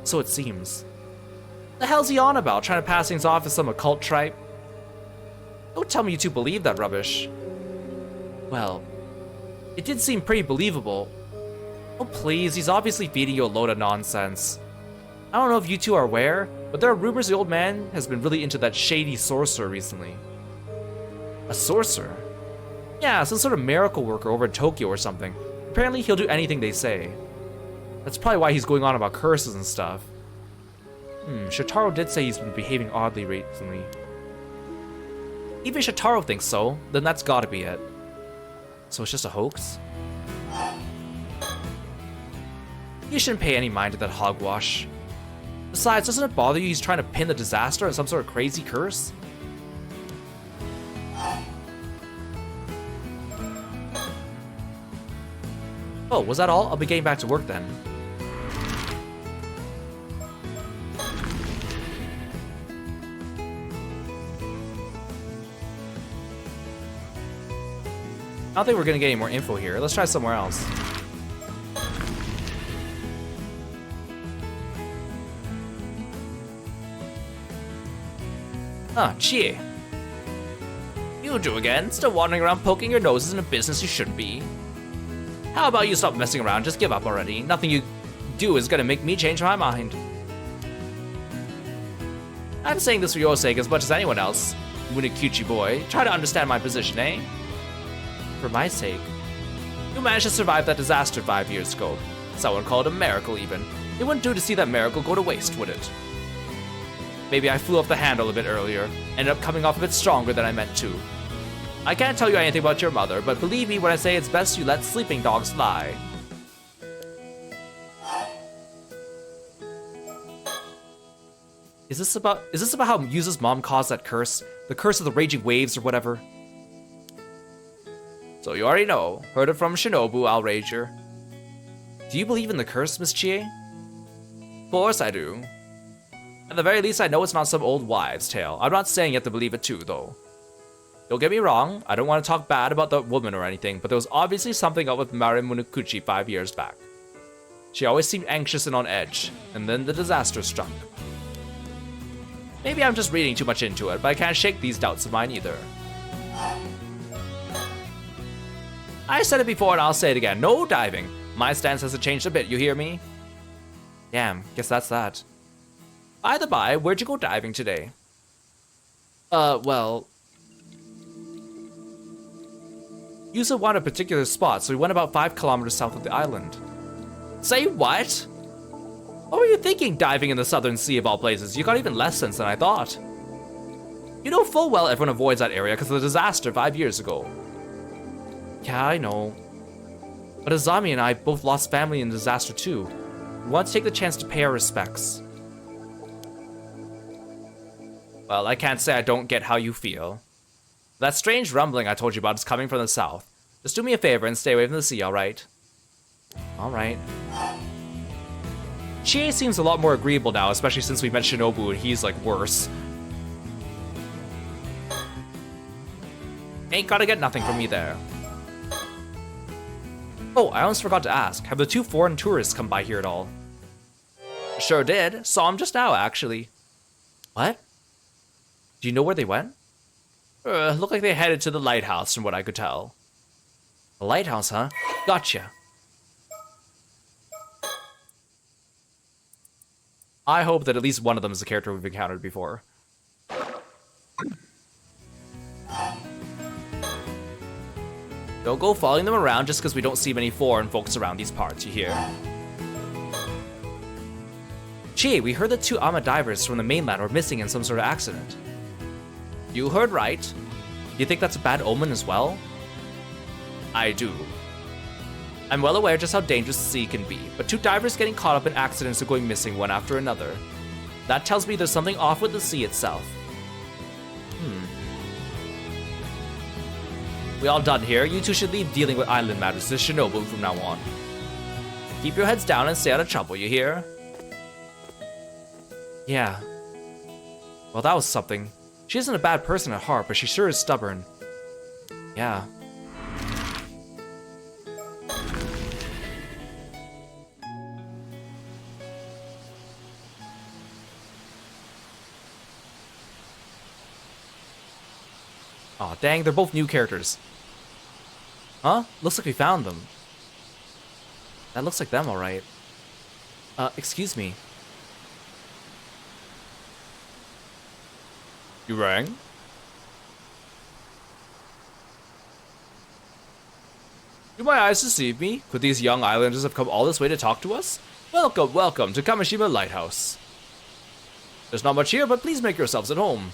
So it seems. The hell's he on about, trying to pass things off as some occult tripe? Don't tell me you two believe that rubbish. Well, it did seem pretty believable. Oh please, he's obviously feeding you a load of nonsense. I don't know if you two are aware, but there are rumors the old man has been really into that shady sorcerer recently. A sorcerer? Yeah, some sort of miracle worker over in Tokyo or something. Apparently he'll do anything they say. That's probably why he's going on about curses and stuff. Shotaro did say he's been behaving oddly recently. Even Shotaro thinks so, then that's gotta be it. So it's just a hoax? You shouldn't pay any mind to that hogwash. Besides, doesn't it bother you he's trying to pin the disaster on some sort of crazy curse? Oh, was that all? I'll be getting back to work then. I don't think we're gonna get any more info here. Let's try somewhere else. Ah, Chie. You two again, still wandering around poking your noses in a business you shouldn't be. How about you stop messing around, just give up already. Nothing you do is gonna make me change my mind. I'm saying this for your sake as much as anyone else. Munikuchi boy, try to understand my position, eh? For my sake. You managed to survive that disaster 5 years ago. Someone called it a miracle even. It wouldn't do to see that miracle go to waste, would it? Maybe I flew off the handle a bit earlier, ended up coming off a bit stronger than I meant to. I can't tell you anything about your mother, but believe me when I say it's best you let sleeping dogs lie. Is this about how Yuza's mom caused that curse? The curse of the raging waves or whatever? So you already know. Heard it from Shinobu, I'll wager. Do you believe in the curse, Miss Chie? Of course I do. At the very least, I know it's not some old wives' tale. I'm not saying you have to believe it too, though. Don't get me wrong, I don't want to talk bad about the woman or anything, but there was obviously something up with Mari Munikuchi 5 years back. She always seemed anxious and on edge, and then the disaster struck. Maybe I'm just reading too much into it, but I can't shake these doubts of mine either. I said it before and I'll say it again, no diving. My stance hasn't changed a bit, you hear me? Damn, guess that's that. By the by, where'd you go diving today? Well... Yuza wanted a particular spot, so we went about 5 kilometers south of the island. Say what? What were you thinking diving in the southern sea of all places? You got even less sense than I thought. You know full well everyone avoids that area because of the disaster 5 years ago. Yeah, I know. But Azami and I both lost family in the disaster too. We want to take the chance to pay our respects. Well, I can't say I don't get how you feel. That strange rumbling I told you about is coming from the south. Just do me a favor and stay away from the sea, alright? Alright. Chie seems a lot more agreeable now, especially since we met Shinobu and he's like worse. Ain't gotta get nothing from me there. Oh, I almost forgot to ask, have the 2 foreign tourists come by here at all? Sure did. Saw them just now, actually. What? Do you know where they went? Look like they headed to the lighthouse from what I could tell. The lighthouse, huh? Gotcha. I hope that at least one of them is a character we've encountered before. Don't go following them around just because we don't see many foreign folks around these parts, you hear? Chie, we heard that 2 Ama divers from the mainland were missing in some sort of accident. You heard right. Do you think that's a bad omen as well? I do. I'm well aware just how dangerous the sea can be, but 2 divers getting caught up in accidents or going missing one after another. That tells me there's something off with the sea itself. We all done here? You two should leave dealing with island matters to Shinobu from now on. Keep your heads down and stay out of trouble, you hear? Yeah. Well, that was something. She isn't a bad person at heart, but she sure is stubborn. Yeah. Aw, dang, they're both new characters. Huh? Looks like we found them. That looks like them, alright. Excuse me. You rang? Do my eyes deceive me? Could these young islanders have come all this way to talk to us? Welcome, welcome to Kamishima Lighthouse. There's not much here, but please make yourselves at home.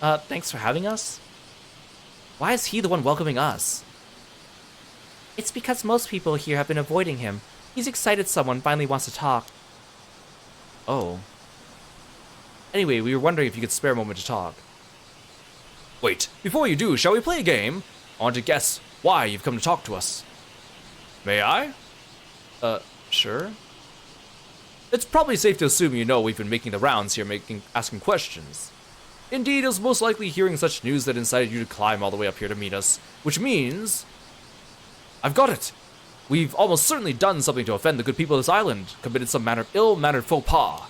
Thanks for having us. Why is he the one welcoming us? It's because most people here have been avoiding him. He's excited someone finally wants to talk. Oh. Anyway, we were wondering if you could spare a moment to talk. Wait, before you do, shall we play a game? I want to guess why you've come to talk to us. May I? Sure. It's probably safe to assume you know we've been making the rounds here, asking questions. Indeed, it was most likely hearing such news that incited you to climb all the way up here to meet us, which means... I've got it! We've almost certainly done something to offend the good people of this island, committed some ill-mannered faux pas.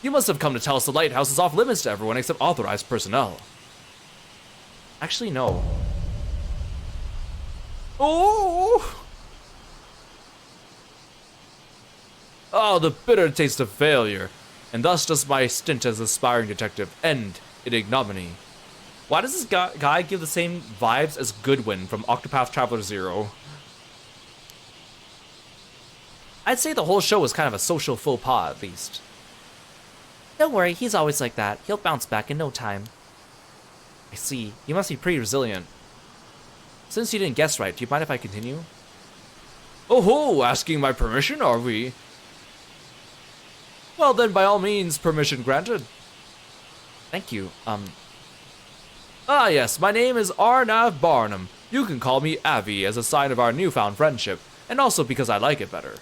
You must have come to tell us the lighthouse is off limits to everyone except authorized personnel. Actually, no. Oh! Oh, the bitter taste of failure. And thus does my stint as aspiring detective end in ignominy. Why does this guy give the same vibes as Goodwin from Octopath Traveler 0? I'd say the whole show was kind of a social faux pas, at least. Don't worry, he's always like that. He'll bounce back in no time. I see. You must be pretty resilient. Since you didn't guess right, do you mind if I continue? Oh ho! Asking my permission, are we? Well then, by all means, permission granted. Thank you, Ah yes, my name is Arnav Barnum. You can call me Avi as a sign of our newfound friendship, and also because I like it better.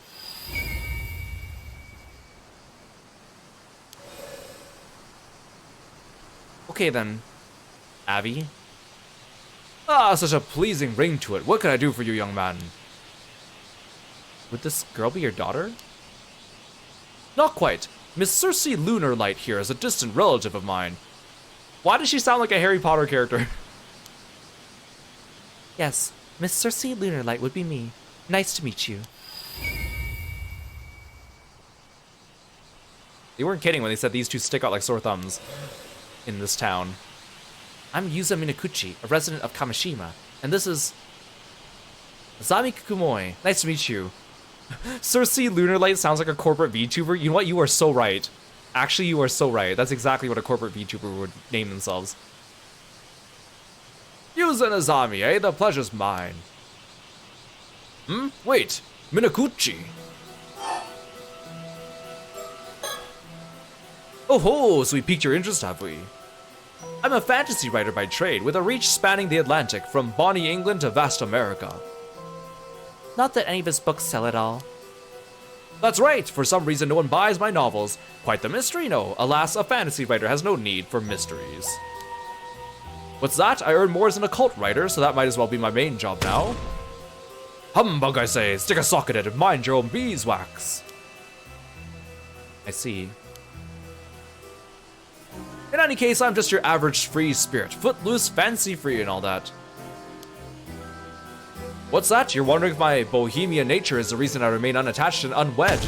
Okay then, Avi. Ah, such a pleasing ring to it. What can I do for you, young man? Would this girl be your daughter? Not quite. Miss Circe Lunarlight here is a distant relative of mine. Why does she sound like a Harry Potter character? Yes, Miss Circe Lunarlight would be me. Nice to meet you. They weren't kidding when they said these two stick out like sore thumbs in this town. I'm Yuza Minakuchi, a resident of Kamishima, and this is Zami Kukumoi. Nice to meet you. Circe Lunarlight sounds like a corporate VTuber. You know what? You are so right. Actually, you are so right. That's exactly what a corporate VTuber would name themselves. Yuza Nazami, eh? The pleasure's mine. Wait. Minakuchi. Oh ho, so we piqued your interest, have we? I'm a fantasy writer by trade, with a reach spanning the Atlantic, from bonny England to vast America. Not that any of his books sell at all. That's right, for some reason no one buys my novels. Quite the mystery, no. Alas, a fantasy writer has no need for mysteries. What's that? I earn more as an occult writer, so that might as well be my main job now. Humbug, I say, stick a sock in it and mind your own beeswax. I see. In any case, I'm just your average free spirit, footloose, fancy-free and all that. What's that? You're wondering if my bohemian nature is the reason I remain unattached and unwed?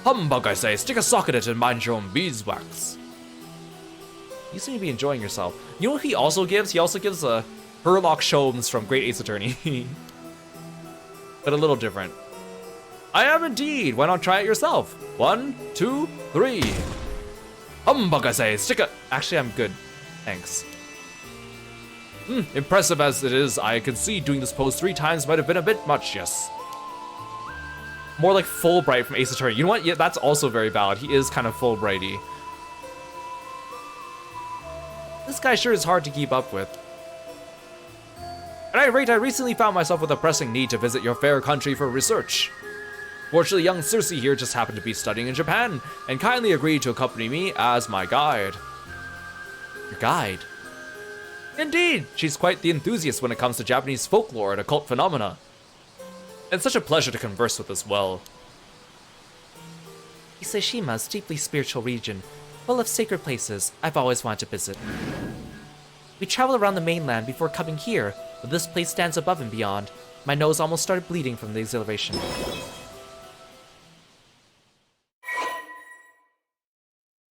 Humbug, I say, stick a sock in it and mind your own beeswax. You seem to be enjoying yourself. You know what he also gives? He also gives a Herlock Sholmes from Great Ace Attorney. But a little different. I am indeed. Why not try it yourself? 1, 2, 3. Humbug, I say, stick a... Actually, I'm good. Thanks. Impressive as it is, I can see doing this pose 3 times might have been a bit much, yes. More like Fulbright from Ace Attorney. You know what? Yeah, that's also very valid. He is kind of Fulbrighty. This guy sure is hard to keep up with. At any rate, I recently found myself with a pressing need to visit your fair country for research. Fortunately, young Circe here just happened to be studying in Japan, and kindly agreed to accompany me as my guide. Your guide? Indeed, she's quite the enthusiast when it comes to Japanese folklore and occult phenomena. And such a pleasure to converse with as well. Iseshima's deeply spiritual region, full of sacred places I've always wanted to visit. We traveled around the mainland before coming here, but this place stands above and beyond. My nose almost started bleeding from the exhilaration.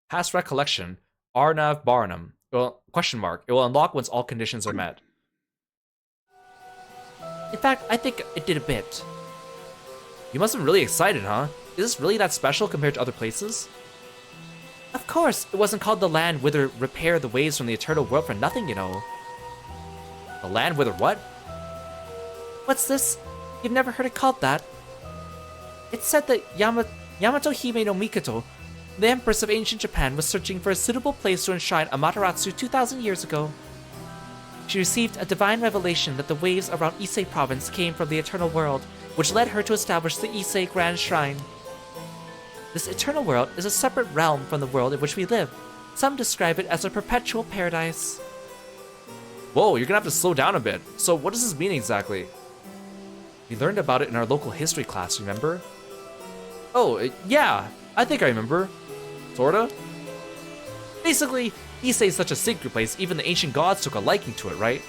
Past recollection, Arnav Barnum. Well, question mark. It will unlock once all conditions are met. In fact, I think it did a bit. You must have been really excited, huh? Is this really that special compared to other places? Of course, it wasn't called the land whither repair the waves from the eternal world for nothing, you know. The land whither what? What's this? You've never heard it called that? It said that Yamato Hime no Mikoto, the Empress of ancient Japan, was searching for a suitable place to enshrine Amaterasu 2,000 years ago. She received a divine revelation that the waves around Issei province came from the eternal world, which led her to establish the Issei Grand Shrine. This eternal world is a separate realm from the world in which we live. Some describe it as a perpetual paradise. Whoa, you're gonna have to slow down a bit. So what does this mean exactly? We learned about it in our local history class, remember? Oh, yeah, I think I remember. Sorta? Basically, Issei is such a sacred place, even the ancient gods took a liking to it, right?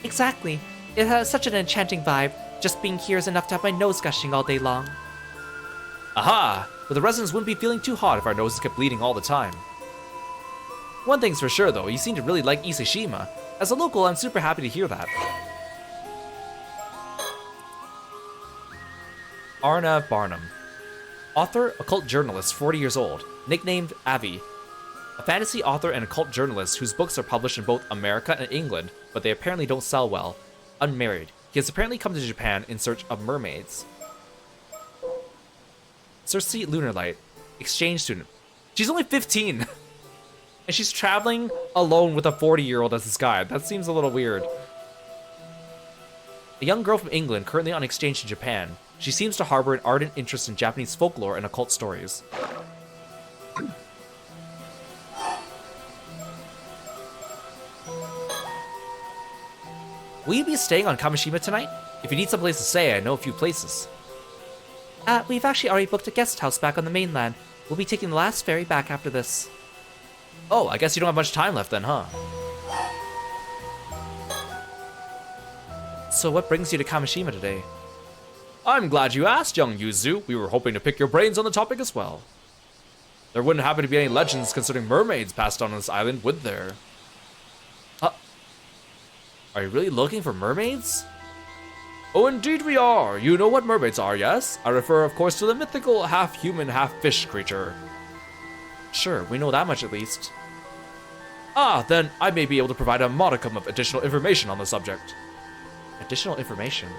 Exactly. It has such an enchanting vibe. Just being here is enough to have my nose gushing all day long. Aha! But the residents wouldn't be feeling too hot if our noses kept bleeding all the time. One thing's for sure though, you seem to really like Iseshima. As a local, I'm super happy to hear that. Arnav Barnum. Author, occult journalist, 40 years old, nicknamed Avi. A fantasy author and occult journalist whose books are published in both America and England, but they apparently don't sell well. Unmarried. He has apparently come to Japan in search of mermaids. Cersei Lunarlight. Exchange student. She's only 15! And she's traveling alone with a 40-year-old as his guide. That seems a little weird. A young girl from England currently on exchange in Japan. She seems to harbor an ardent interest in Japanese folklore and occult stories. Will you be staying on Kamishima tonight? If you need someplace to stay, I know a few places. We've actually already booked a guest house back on the mainland. We'll be taking the last ferry back after this. Oh, I guess you don't have much time left then, huh? So what brings you to Kamishima today? I'm glad you asked, young Yuzu. We were hoping to pick your brains on the topic as well. There wouldn't happen to be any legends concerning mermaids passed on this island, would there? Are you really looking for mermaids? Oh, indeed we are. You know what mermaids are, yes? I refer, of course, to the mythical half-human, half-fish creature. Sure, we know that much at least. Ah, then I may be able to provide a modicum of additional information on the subject. Additional information?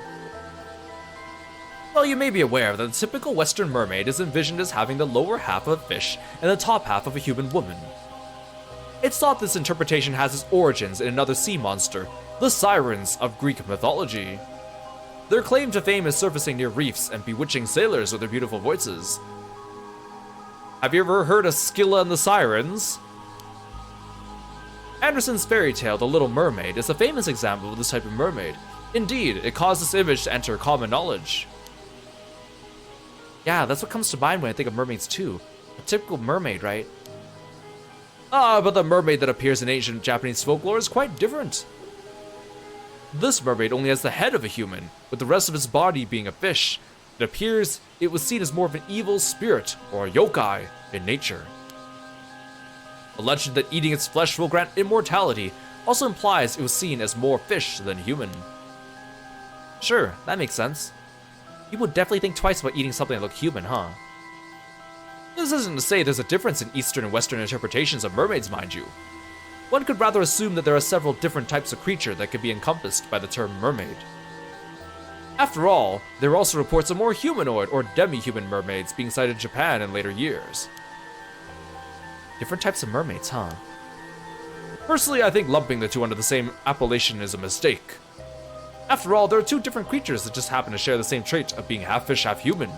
Well, you may be aware that the typical Western mermaid is envisioned as having the lower half of a fish and the top half of a human woman. It's thought this interpretation has its origins in another sea monster, the sirens of Greek mythology. Their claim to fame is surfacing near reefs and bewitching sailors with their beautiful voices. Have you ever heard of Scylla and the Sirens? Andersen's fairy tale, The Little Mermaid, is a famous example of this type of mermaid. Indeed, it caused this image to enter common knowledge. Yeah, that's what comes to mind when I think of mermaids too. A typical mermaid, right? Ah, but the mermaid that appears in ancient Japanese folklore is quite different. This mermaid only has the head of a human, with the rest of its body being a fish. It appears it was seen as more of an evil spirit, or a yokai, in nature. The legend that eating its flesh will grant immortality also implies it was seen as more fish than human. Sure, that makes sense. You would definitely think twice about eating something that looked human, huh? This isn't to say there's a difference in Eastern and Western interpretations of mermaids, mind you. One could rather assume that there are several different types of creature that could be encompassed by the term mermaid. After all, there are also reports of more humanoid or demi-human mermaids being sighted in Japan in later years. Different types of mermaids, huh? Personally, I think lumping the two under the same appellation is a mistake. After all, there are two different creatures that just happen to share the same trait of being half fish, half human.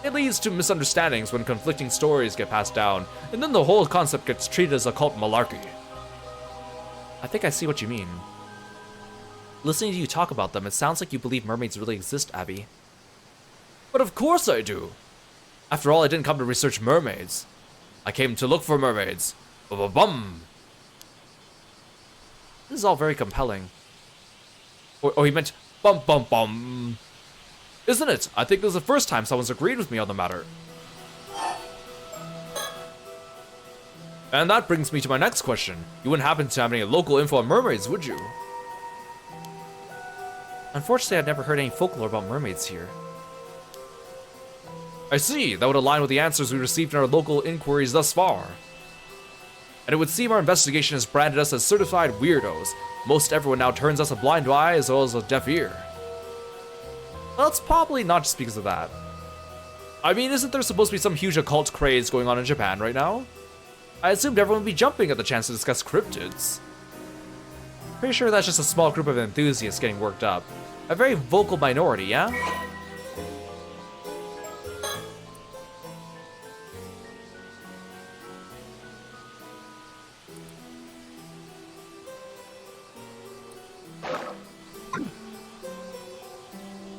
It leads to misunderstandings when conflicting stories get passed down, and then the whole concept gets treated as occult malarkey. I think I see what you mean. Listening to you talk about them, it sounds like you believe mermaids really exist, Abby. But of course I do. After all, I didn't come to research mermaids. I came to look for mermaids. Ba-ba-bum! This is all very compelling. Oh, he meant bum-bum-bum. Isn't it? I think this is the first time someone's agreed with me on the matter. And that brings me to my next question. You wouldn't happen to have any local info on mermaids, would you? Unfortunately, I've never heard any folklore about mermaids here. I see. That would align with the answers we received in our local inquiries thus far. And it would seem our investigation has branded us as certified weirdos. Most everyone now turns us a blind eye as well as a deaf ear. Well, it's probably not just because of that. I mean, isn't there supposed to be some huge occult craze going on in Japan right now? I assumed everyone would be jumping at the chance to discuss cryptids. Pretty sure that's just a small group of enthusiasts getting worked up. A very vocal minority, yeah?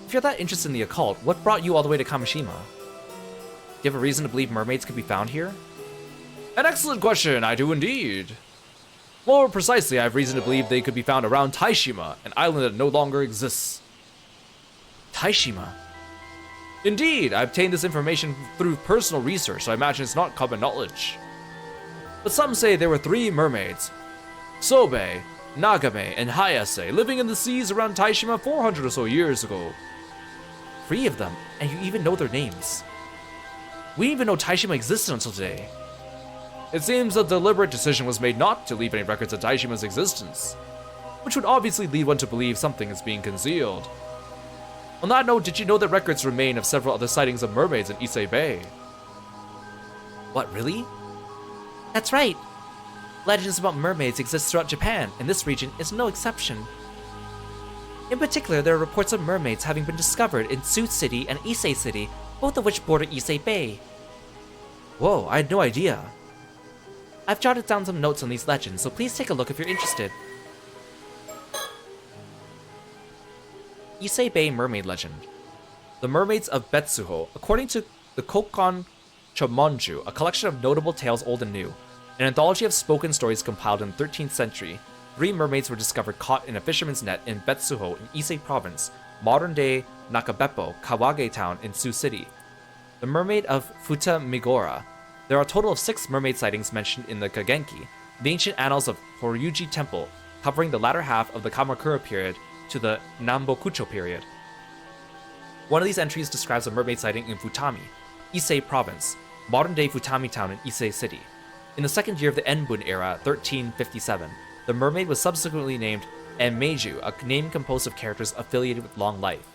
If you're that interested in the occult, what brought you all the way to Kamishima? Do you have a reason to believe mermaids could be found here? An excellent question, I do indeed. More precisely, I have reason to believe they could be found around Taishima, an island that no longer exists. Taishima? Indeed, I obtained this information through personal research, so I imagine it's not common knowledge. But some say there were 3 mermaids, Sobe, Nagame, and Hayase, living in the seas around Taishima 400 or so years ago. 3 of them, and you even know their names. We didn't even know Taishima existed until today. It seems a deliberate decision was made not to leave any records of Taishima's existence, which would obviously lead one to believe something is being concealed. On that note, did you know that records remain of several other sightings of mermaids in Issei Bay? What, really? That's right. Legends about mermaids exist throughout Japan, and this region is no exception. In particular, there are reports of mermaids having been discovered in Tsu City and Issei City, both of which border Issei Bay. Whoa, I had no idea. I've jotted down some notes on these legends, so please take a look if you're interested. Issei Bay Mermaid Legend. The Mermaids of Betsuho. According to the Kokon Chomonju, a collection of notable tales old and new, an anthology of spoken stories compiled in the 13th century, 3 mermaids were discovered caught in a fisherman's net in Betsuho in Issei Province, modern-day Nakabeppo, Kawage Town in Tsu City. The Mermaid of Futa Migora. There are a total of 6 mermaid sightings mentioned in the Kagenki, the ancient annals of Horyuji Temple, covering the latter half of the Kamakura period to the Nambokucho period. One of these entries describes a mermaid sighting in Futami, Issei Province, modern-day Futami Town in Issei City. In the second year of the Enbun era, 1357, the mermaid was subsequently named Enmeiju, a name composed of characters affiliated with long life.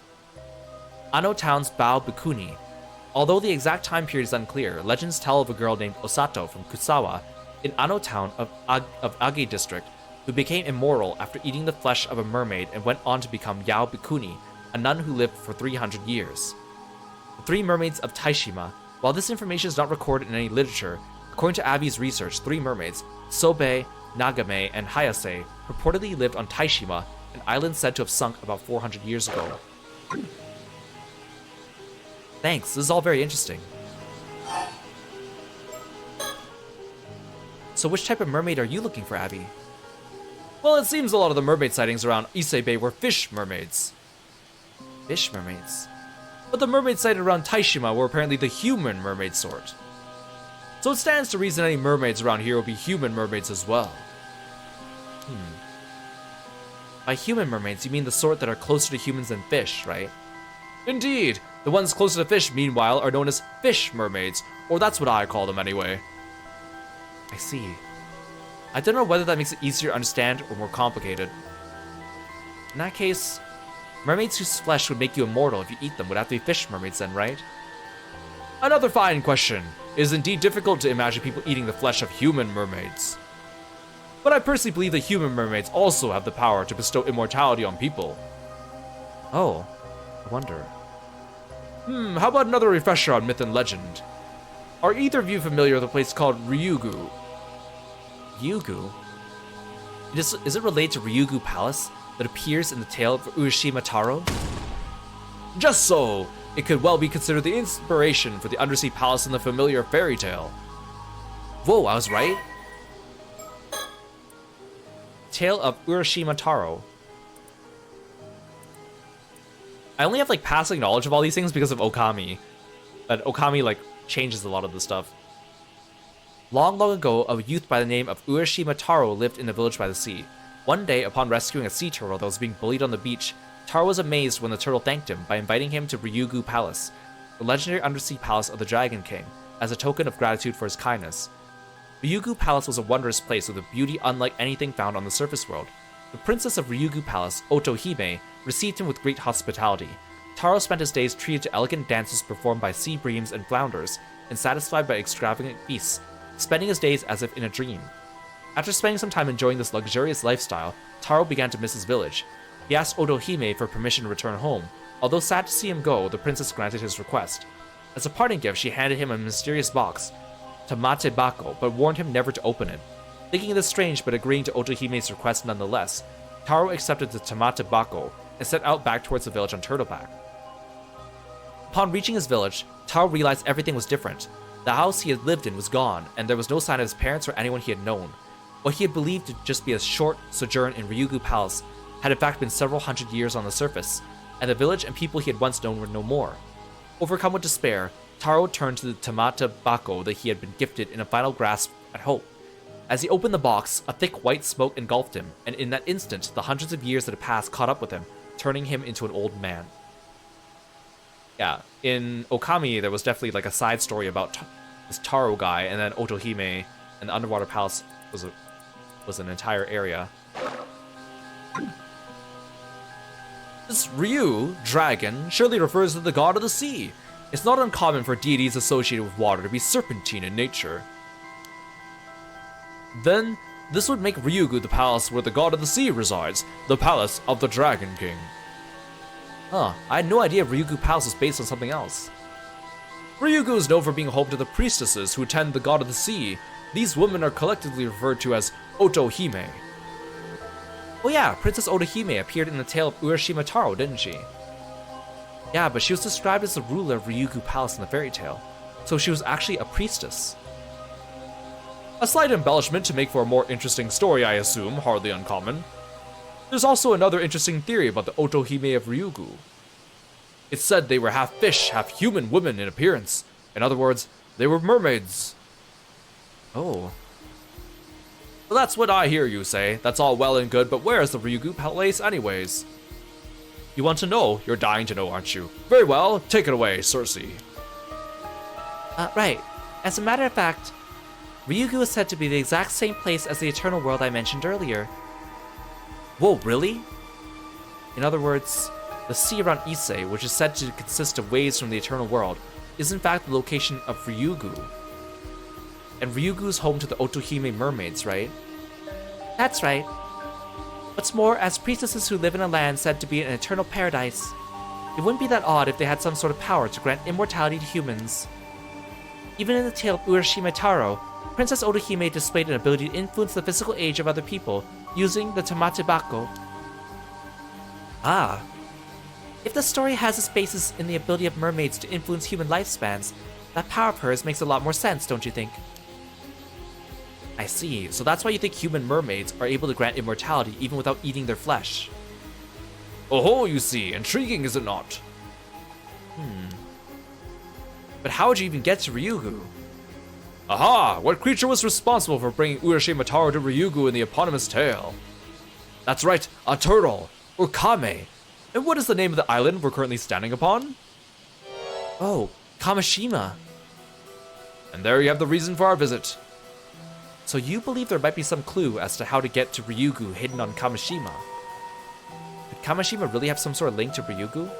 Ano Town's Bao Bikuni. Although the exact time period is unclear, legends tell of a girl named Osato from Kusawa in Ano Town of Age District, who became immortal after eating the flesh of a mermaid and went on to become Yao Bikuni, a nun who lived for 300 years. The 3 mermaids of Taishima. While this information is not recorded in any literature, according to Abby's research, 3 mermaids, Sobe, Nagame, and Hayase, purportedly lived on Taishima, an island said to have sunk about 400 years ago. Thanks, this is all very interesting. So which type of mermaid are you looking for, Abby? Well, it seems a lot of the mermaid sightings around Issei Bay were fish mermaids. Fish mermaids? But the mermaids sighted around Taishima were apparently the human mermaid sort. So it stands to reason any mermaids around here will be human mermaids as well. By human mermaids, you mean the sort that are closer to humans than fish, right? Indeed! The ones closer to fish, meanwhile, are known as fish mermaids, or that's what I call them anyway. I see. I don't know whether that makes it easier to understand or more complicated. In that case, mermaids whose flesh would make you immortal if you eat them would have to be fish mermaids then, right? Another fine question. It is indeed difficult to imagine people eating the flesh of human mermaids. But I personally believe that human mermaids also have the power to bestow immortality on people. Oh, I wonder. How about another refresher on myth and legend? Are either of you familiar with a place called Ryugu? Ryugu? Is it related to Ryugu Palace that appears in the tale of Urashima Taro? Just so! It could well be considered the inspiration for the undersea palace in the familiar fairy tale. Whoa, I was right? Tale of Urashima Taro. I only have like passing knowledge of all these things because of Okami. But Okami like changes a lot of the stuff. Long, long ago, a youth by the name of Urashima Taro lived in a village by the sea. One day, upon rescuing a sea turtle that was being bullied on the beach, Taro was amazed when the turtle thanked him by inviting him to Ryugu Palace, the legendary undersea palace of the Dragon King, as a token of gratitude for his kindness. Ryugu Palace was a wondrous place with a beauty unlike anything found on the surface world. The princess of Ryugu Palace, Otohime, received him with great hospitality. Taro spent his days treated to elegant dances performed by sea breams and flounders, and satisfied by extravagant feasts, spending his days as if in a dream. After spending some time enjoying this luxurious lifestyle, Taro began to miss his village. He asked Otohime for permission to return home. Although sad to see him go, the princess granted his request. As a parting gift, she handed him a mysterious box, Tamate Bako, but warned him never to open it. Thinking this strange but agreeing to Otohime's request nonetheless, Taro accepted the Tamate Bako and set out back towards the village on Turtleback. Upon reaching his village, Taro realized everything was different. The house he had lived in was gone, and there was no sign of his parents or anyone he had known. What he had believed to just be a short sojourn in Ryugu Palace had in fact been several hundred years on the surface, and the village and people he had once known were no more. Overcome with despair, Taro turned to the Tamata Bako that he had been gifted in a final grasp at hope. As he opened the box, a thick white smoke engulfed him, and in that instant, the hundreds of years that had passed caught up with him, turning him into an old man. Yeah, in Okami, there was definitely like a side story about this Taro guy, and then Otohime and the Underwater Palace was an entire area. This Ryu, dragon, surely refers to the god of the sea. It's not uncommon for deities associated with water to be serpentine in nature. Then, this would make Ryugu the palace where the god of the sea resides, the palace of the Dragon King. Huh, I had no idea Ryugu Palace was based on something else. Ryugu is known for being home to the priestesses who attend the god of the sea. These women are collectively referred to as Otohime. Oh yeah, Princess Otohime appeared in the tale of Urashima Taro, didn't she? Yeah, but she was described as the ruler of Ryugu Palace in the fairy tale, so she was actually a priestess. A slight embellishment to make for a more interesting story, I assume, hardly uncommon. There's also another interesting theory about the Otohime of Ryugu. It's said they were half fish, half human women in appearance. In other words, they were mermaids. Oh. Well, that's what I hear you say. That's all well and good, but where is the Ryugu Palace anyways? You want to know? You're dying to know, aren't you? Very well, take it away, Circe. Right. As a matter of fact, Ryugu is said to be the exact same place as the Eternal World I mentioned earlier. Whoa, really? In other words, the sea around Issei, which is said to consist of waves from the Eternal World, is in fact the location of Ryugu. And Ryugu is home to the Otohime mermaids, right? That's right. What's more, as priestesses who live in a land said to be an eternal paradise, it wouldn't be that odd if they had some sort of power to grant immortality to humans. Even in the tale of Urashima Taro, Princess Otohime displayed an ability to influence the physical age of other people using the Tamate Bako. Ah. If the story has its basis in the ability of mermaids to influence human lifespans, that power of hers makes a lot more sense, don't you think? I see, so that's why you think human mermaids are able to grant immortality even without eating their flesh. Oh, you see, intriguing is it not? But how would you even get to Ryugu? Aha! What creature was responsible for bringing Urashima Taro to Ryugu in the eponymous tale? That's right, a turtle, or Kame. And what is the name of the island we're currently standing upon? Oh, Kamishima. And there you have the reason for our visit. So you believe there might be some clue as to how to get to Ryugu hidden on Kamishima? Could Kamishima really have some sort of link to Ryugu?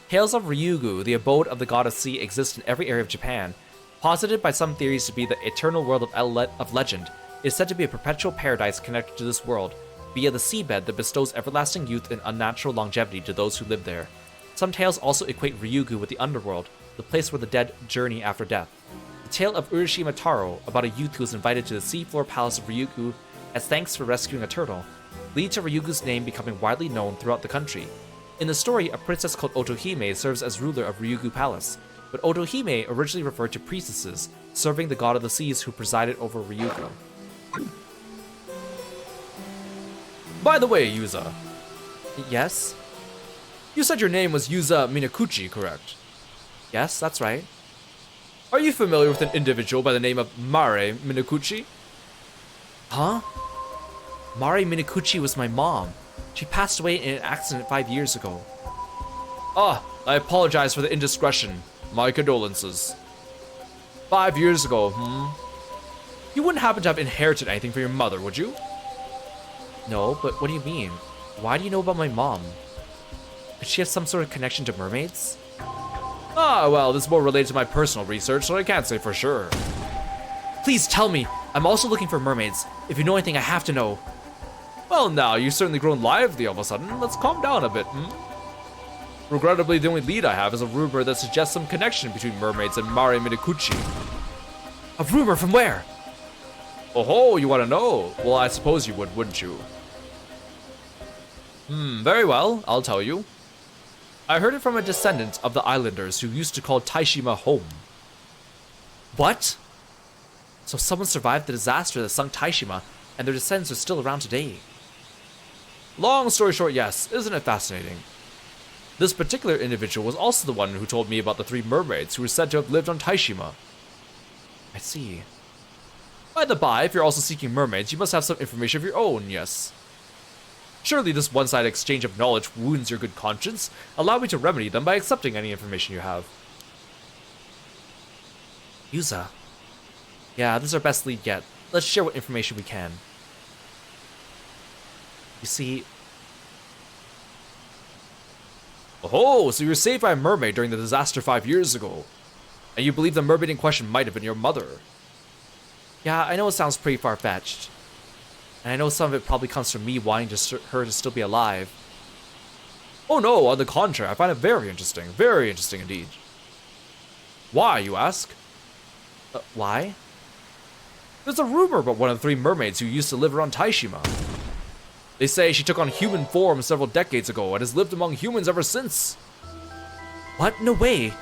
Tales of Ryugu, the abode of the god of sea, exist in every area of Japan. Posited by some theories to be the eternal world of legend, it is said to be a perpetual paradise connected to this world via the seabed that bestows everlasting youth and unnatural longevity to those who live there. Some tales also equate Ryugu with the underworld, the place where the dead journey after death. The tale of Urashima Taro, about a youth who is invited to the seafloor palace of Ryugu as thanks for rescuing a turtle, lead to Ryugu's name becoming widely known throughout the country. In the story, a princess called Otohime serves as ruler of Ryugu Palace, but Otohime originally referred to priestesses, serving the god of the seas who presided over Ryugu. By the way, Yuza. Yes? You said your name was Yuza Minakuchi, correct? Yes, that's right. Are you familiar with an individual by the name of Mare Minakuchi? Huh? Mari Minakuchi was my mom. She passed away in an accident 5 years ago. Ah, I apologize for the indiscretion. My condolences. 5 years ago, You wouldn't happen to have inherited anything from your mother, would you? No, but what do you mean? Why do you know about my mom? Could she have some sort of connection to mermaids? Ah, well, this is more related to my personal research, so I can't say for sure. Please tell me. I'm also looking for mermaids. If you know anything, I have to know. Well, now, you've certainly grown lively all of a sudden. Let's calm down a bit, Regrettably, the only lead I have is a rumor that suggests some connection between mermaids and Mare Minikuchi. A rumor from where? Oh, you want to know? Well, I suppose you would, wouldn't you? Very well, I'll tell you. I heard it from a descendant of the islanders who used to call Taishima home. What? So someone survived the disaster that sunk Taishima, and their descendants are still around today. Long story short, yes. Isn't it fascinating? This particular individual was also the one who told me about the 3 mermaids who were said to have lived on Taishima. I see. By the by, if you're also seeking mermaids, you must have some information of your own, yes? Surely this one-sided exchange of knowledge wounds your good conscience. Allow me to remedy them by accepting any information you have. Yuza. Yeah, this is our best lead yet. Let's share what information we can. You see... Oh, so you were saved by a mermaid during the disaster 5 years ago. And you believe the mermaid in question might have been your mother. Yeah, I know it sounds pretty far-fetched. And I know some of it probably comes from me wanting her to still be alive. Oh no, on the contrary, I find it very interesting indeed. Why, you ask? Why? There's a rumor about one of the 3 mermaids who used to live around Taishima. They say she took on human form several decades ago and has lived among humans ever since. What? No way.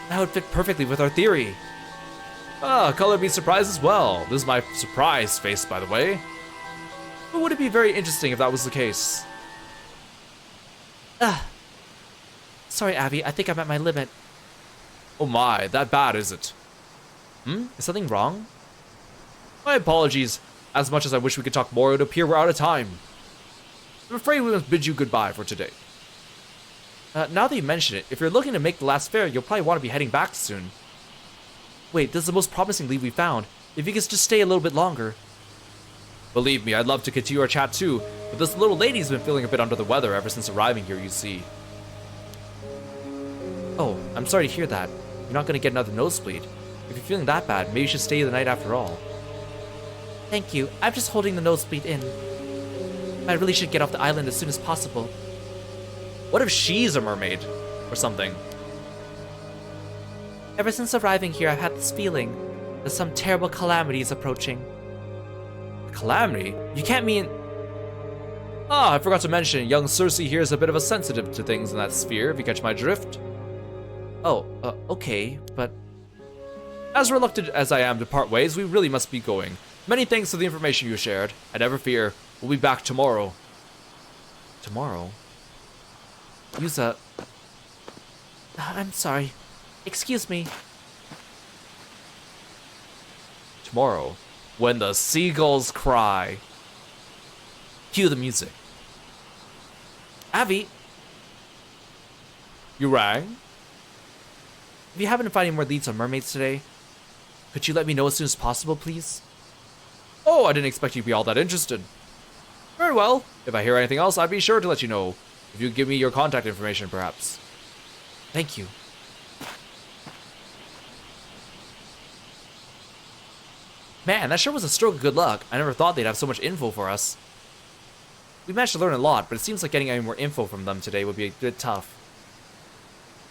That would fit perfectly with our theory. Ah, color be surprised as well. This is my surprise face, by the way. But would it be very interesting if that was the case? Sorry, Abby. I think I'm at my limit. Oh my, that bad is it? Is something wrong? My apologies. As much as I wish we could talk more, it would appear we're out of time. I'm afraid we must bid you goodbye for today. Now that you mention it, if you're looking to make the last fare, you'll probably want to be heading back soon. Wait, this is the most promising lead we found. If you could just stay a little bit longer. Believe me, I'd love to continue our chat too, but this little lady's been feeling a bit under the weather ever since arriving here, you see. Oh, I'm sorry to hear that. You're not going to get another nosebleed. If you're feeling that bad, maybe you should stay the night after all. Thank you. I'm just holding the nosebleed in. I really should get off the island as soon as possible. What if she's a mermaid? Or something? Ever since arriving here, I've had this feeling that some terrible calamity is approaching. A calamity? You can't mean... Ah, I forgot to mention, young Cersei here is a bit of a sensitive to things in that sphere, if you catch my drift. Oh, okay, but... As reluctant as I am to part ways, we really must be going. Many thanks for the information you shared, and never fear, we'll be back tomorrow. Tomorrow? Yuza... I'm sorry. Excuse me. Tomorrow, when the seagulls cry. Cue the music. Avi! You rang? If you happen to find any more leads on mermaids today, could you let me know as soon as possible, please? Oh, I didn't expect you to be all that interested. Very well. If I hear anything else, I'd be sure to let you know. If you could give me your contact information, perhaps. Thank you. Man, that sure was a stroke of good luck. I never thought they'd have so much info for us. We managed to learn a lot, but it seems like getting any more info from them today would be a bit tough.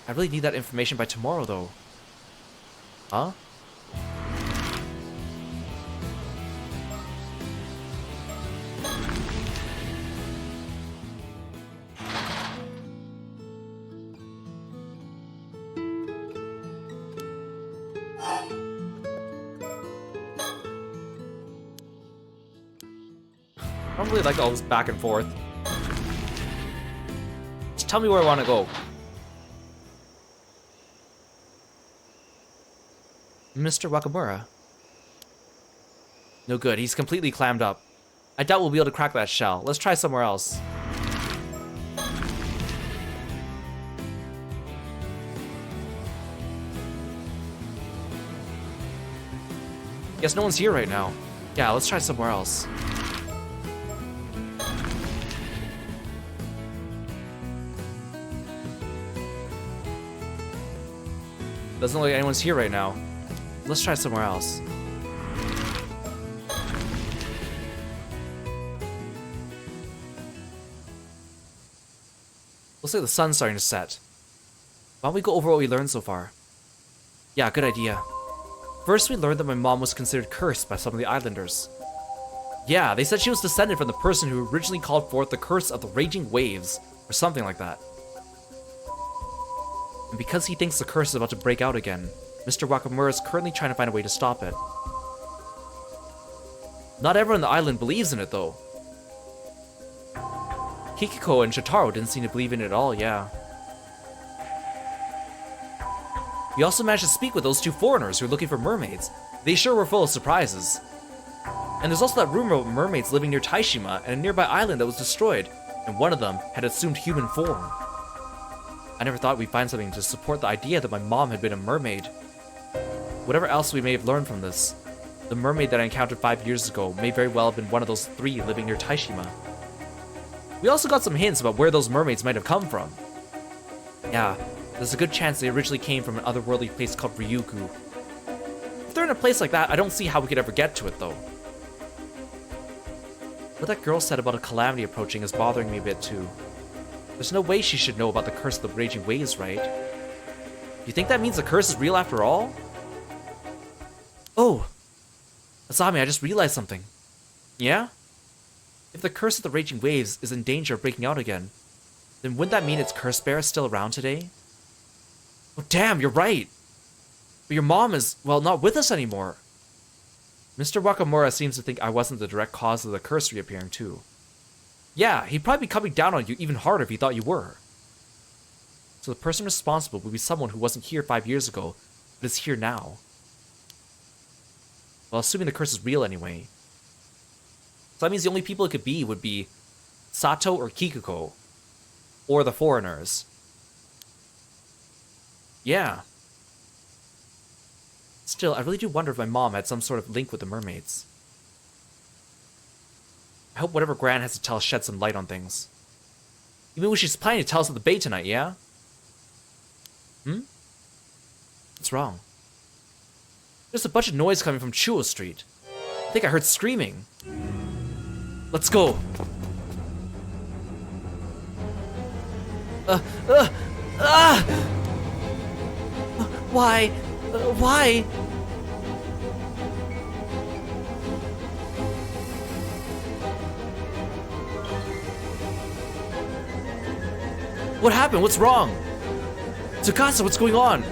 I really need that information by tomorrow, though. Huh? I don't really like all this back and forth. Just tell me where I want to go. Mr. Wakamura. No good, he's completely clammed up. I doubt we'll be able to crack that shell. Let's try somewhere else. Guess no one's here right now. Yeah, let's try somewhere else. Doesn't look like anyone's here right now. Let's try somewhere else. Looks like the sun's starting to set. Why don't we go over what we learned so far? Yeah, good idea. First, we learned that my mom was considered cursed by some of the islanders. Yeah, they said she was descended from the person who originally called forth the curse of the raging waves, or something like that. And because he thinks the curse is about to break out again, Mr. Wakamura is currently trying to find a way to stop it. Not everyone on the island believes in it, though. Kikiko and Shotaro didn't seem to believe in it at all, yeah. We also managed to speak with those two foreigners who were looking for mermaids. They sure were full of surprises. And there's also that rumor about mermaids living near Taishima and a nearby island that was destroyed, and one of them had assumed human form. I never thought we'd find something to support the idea that my mom had been a mermaid. Whatever else we may have learned from this, the mermaid that I encountered 5 years ago may very well have been one of those 3 living near Taishima. We also got some hints about where those mermaids might have come from. Yeah, there's a good chance they originally came from an otherworldly place called Ryukyu. If they're in a place like that, I don't see how we could ever get to it, though. What that girl said about a calamity approaching is bothering me a bit, too. There's no way she should know about the curse of the raging waves, right? You think that means the curse is real after all? Oh! Asami, I just realized something. Yeah? If the curse of the raging waves is in danger of breaking out again, then wouldn't that mean its curse bearer is still around today? Oh damn, you're right! But your mom is, well, not with us anymore. Mr. Wakamura seems to think I wasn't the direct cause of the curse reappearing too. Yeah, he'd probably be coming down on you even harder if he thought you were. So the person responsible would be someone who wasn't here 5 years ago, but is here now. Well, assuming the curse is real anyway. So that means the only people it could be would be Sato or Kikuko. Or the foreigners. Yeah. Still, I really do wonder if my mom had some sort of link with the mermaids. I hope whatever Gran has to tell us sheds some light on things. You mean she's planning to tell us at the bay tonight, yeah? What's wrong? There's a bunch of noise coming from Chuo Street. I think I heard screaming. Let's go. Why? Why? What happened? What's wrong? Tsukasa, what's going on?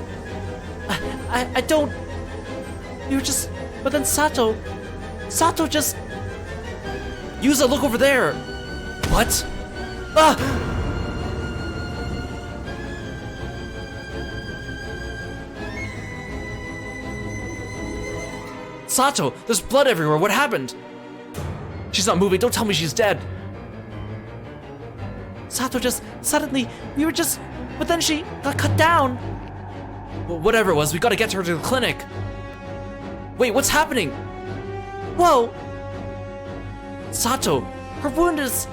I don't... You were just... But then Sato just... Yuza, look over there! What? Ah! Sato, there's blood everywhere. What happened? She's not moving. Don't tell me she's dead. Sato just suddenly, we were just, but then she got cut down. Well, whatever it was, we gotta get her to the clinic. Wait, what's happening? Whoa. Sato, her wound is...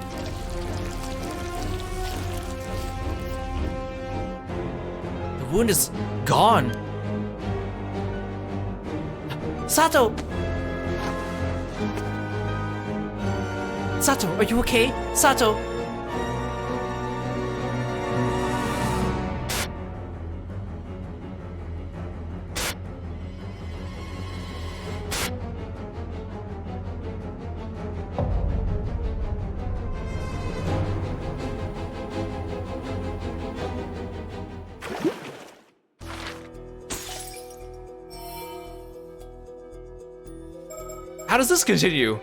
The wound is gone. Sato! Sato, are you okay? Sato! How does this continue?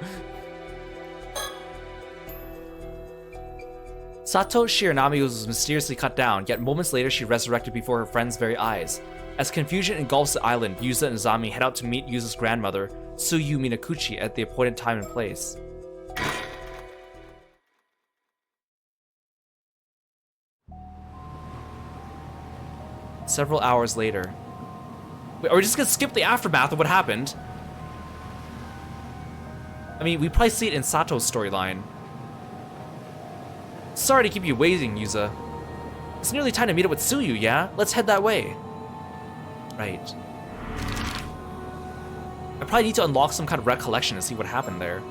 Sato Shiranami was mysteriously cut down, yet moments later she resurrected before her friend's very eyes. As confusion engulfs the island, Yuza and Izami head out to meet Yuza's grandmother, Tsuyu Minakuchi, at the appointed time and place. Several hours later. Wait, are we just gonna skip the aftermath of what happened? I mean, we probably see it in Sato's storyline. Sorry to keep you waiting, Yuza. It's nearly time to meet up with Tsuyu, yeah? Let's head that way. Right. I probably need to unlock some kind of recollection to see what happened there.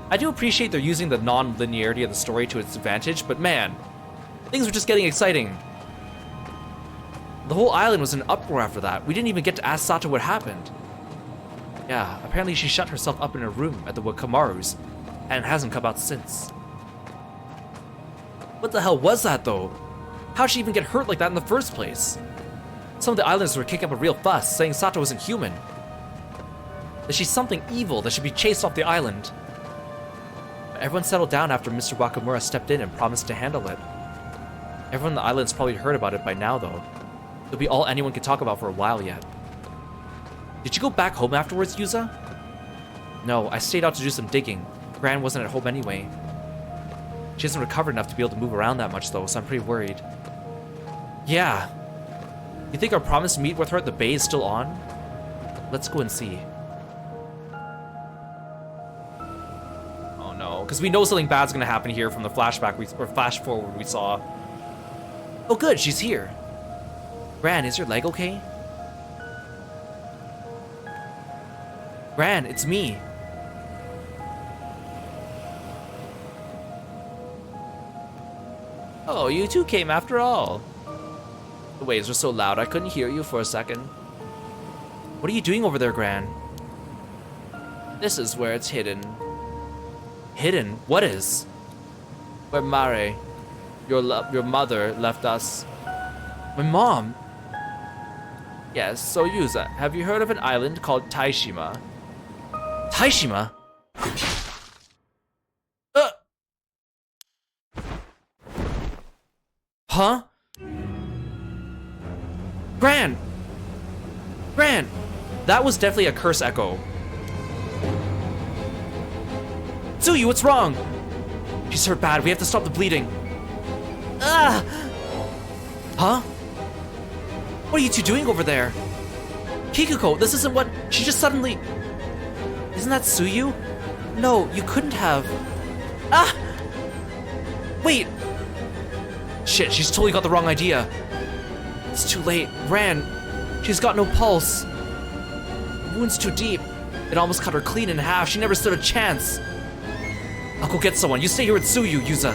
I do appreciate they're using the non-linearity of the story to its advantage, but man, things were just getting exciting. The whole island was in an uproar after that. We didn't even get to ask Sato what happened. Yeah, apparently she shut herself up in her room at the Wakamaru's and hasn't come out since. What the hell was that though? How'd she even get hurt like that in the first place? Some of the islanders were kicking up a real fuss, saying Sato wasn't human. That she's something evil that should be chased off the island. Everyone settled down after Mr. Wakamura stepped in and promised to handle it. Everyone on the island's probably heard about it by now, though. It'll be all anyone can talk about for a while yet. Did you go back home afterwards, Yuza? No, I stayed out to do some digging. Gran wasn't at home anyway. She hasn't recovered enough to be able to move around that much, though, so I'm pretty worried. Yeah. You think our promise to meet with her at the bay is still on? Let's go and see. Because we know something bad's gonna happen here from the flashback or flash forward we saw. Oh good, she's here. Gran, is your leg okay? Gran, it's me. Oh, you two came after all. The waves were so loud I couldn't hear you for a second. What are you doing over there, Gran? This is where it's hidden. Hidden? What is? Where Mare, your mother, left us. My mom? Yes, so Yuza, have you heard of an island called Taishima? Taishima? Huh? Gran! Gran! That was definitely a curse echo. Tsuyu, what's wrong? She's hurt bad. We have to stop the bleeding. Ah! Huh? What are you two doing over there? Kikuko, this isn't what... She just suddenly... Isn't that Tsuyu? No, you couldn't have... Ah! Wait! Shit, she's totally got the wrong idea. It's too late. Ran. She's got no pulse. The wound's too deep. It almost cut her clean in half. She never stood a chance. I'll go get someone. You stay here with Tsuyu, Yuza.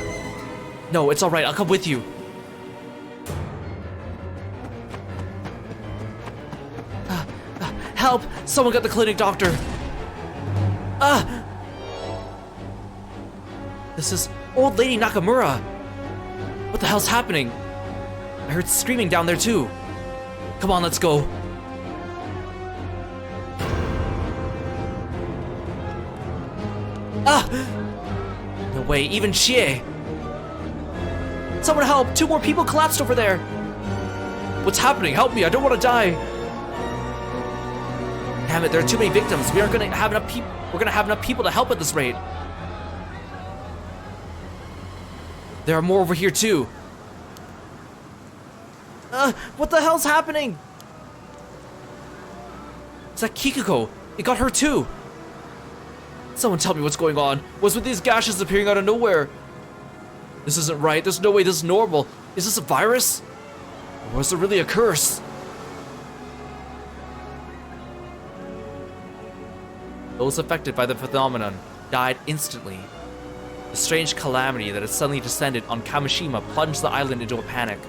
No, it's alright. I'll come with you. Help! Someone get the clinic doctor. This is Old Lady Nakamura. What the hell's happening? I heard screaming down there too. Come on, let's go. No way, even Chie. Someone help! 2 more people collapsed over there. What's happening? Help me, I don't want to die. Damn it, there are too many victims. We aren't gonna have enough people. We're gonna have enough people to help at this rate. There are more over here too. What the hell's happening? It's that Kikuko. It got her too. Someone tell me what's going on. What's with these gashes appearing out of nowhere? This isn't right. There's no way this is normal. Is this a virus? Or was there really a curse? Those affected by the phenomenon died instantly. The strange calamity that had suddenly descended on Kamishima plunged the island into a panic.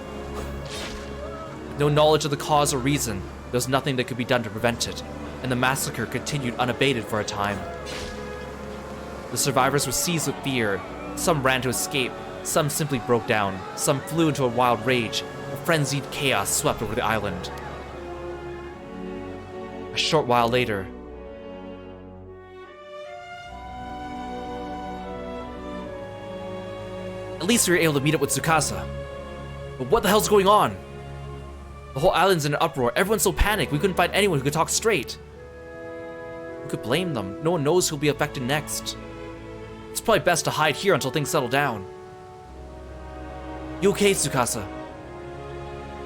No knowledge of the cause or reason, there was nothing that could be done to prevent it, and the massacre continued unabated for a time. The survivors were seized with fear. Some ran to escape, some simply broke down, some flew into a wild rage. A frenzied chaos swept over the island. A short while later, at least we were able to meet up with Tsukasa. But what the hell's going on? The whole island's in an uproar. Everyone's so panicked, we couldn't find anyone who could talk straight. Who could blame them? No one knows who'll be affected next. It's probably best to hide here until things settle down. You okay, Tsukasa?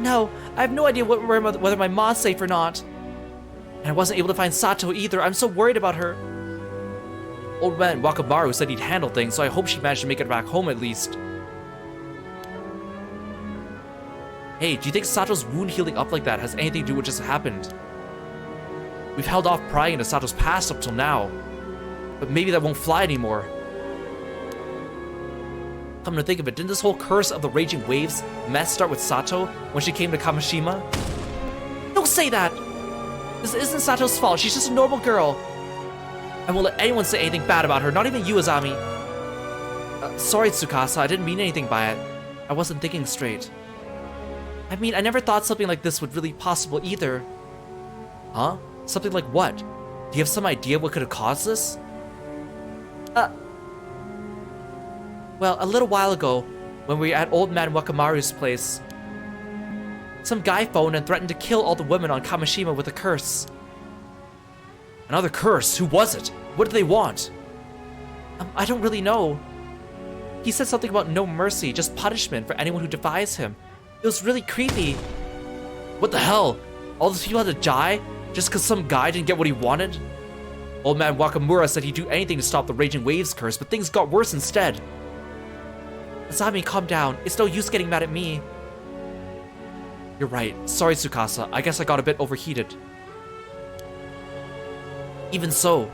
No, I have no idea whether my mom's safe or not. And I wasn't able to find Sato either. I'm so worried about her. Old man Wakamaru said he'd handle things, so I hope she managed to make it back home at least. Hey, do you think Sato's wound healing up like that has anything to do with what just happened? We've held off prying into Sato's past up till now, but maybe that won't fly anymore. Come to think of it, didn't this whole curse of the raging waves mess start with Sato when she came to Kamishima? Don't say that! This isn't Sato's fault, she's just a normal girl. I won't let anyone say anything bad about her, not even you, Azami. Sorry, Tsukasa, I didn't mean anything by it. I wasn't thinking straight. I mean, I never thought something like this would really be possible either. Huh? Something like what? Do you have some idea what could have caused this? Well, a little while ago, when we were at Old Man Wakamaru's place, some guy phoned and threatened to kill all the women on Kamishima with a curse. Another curse? Who was it? What did they want? I don't really know. He said something about no mercy, just punishment for anyone who defies him. It was really creepy. What the hell? All those people had to die just because some guy didn't get what he wanted? Old Man Wakamura said he'd do anything to stop the Raging Waves curse, but things got worse instead. Azami, calm down. It's no use getting mad at me. You're right. Sorry, Tsukasa. I guess I got a bit overheated. Even so,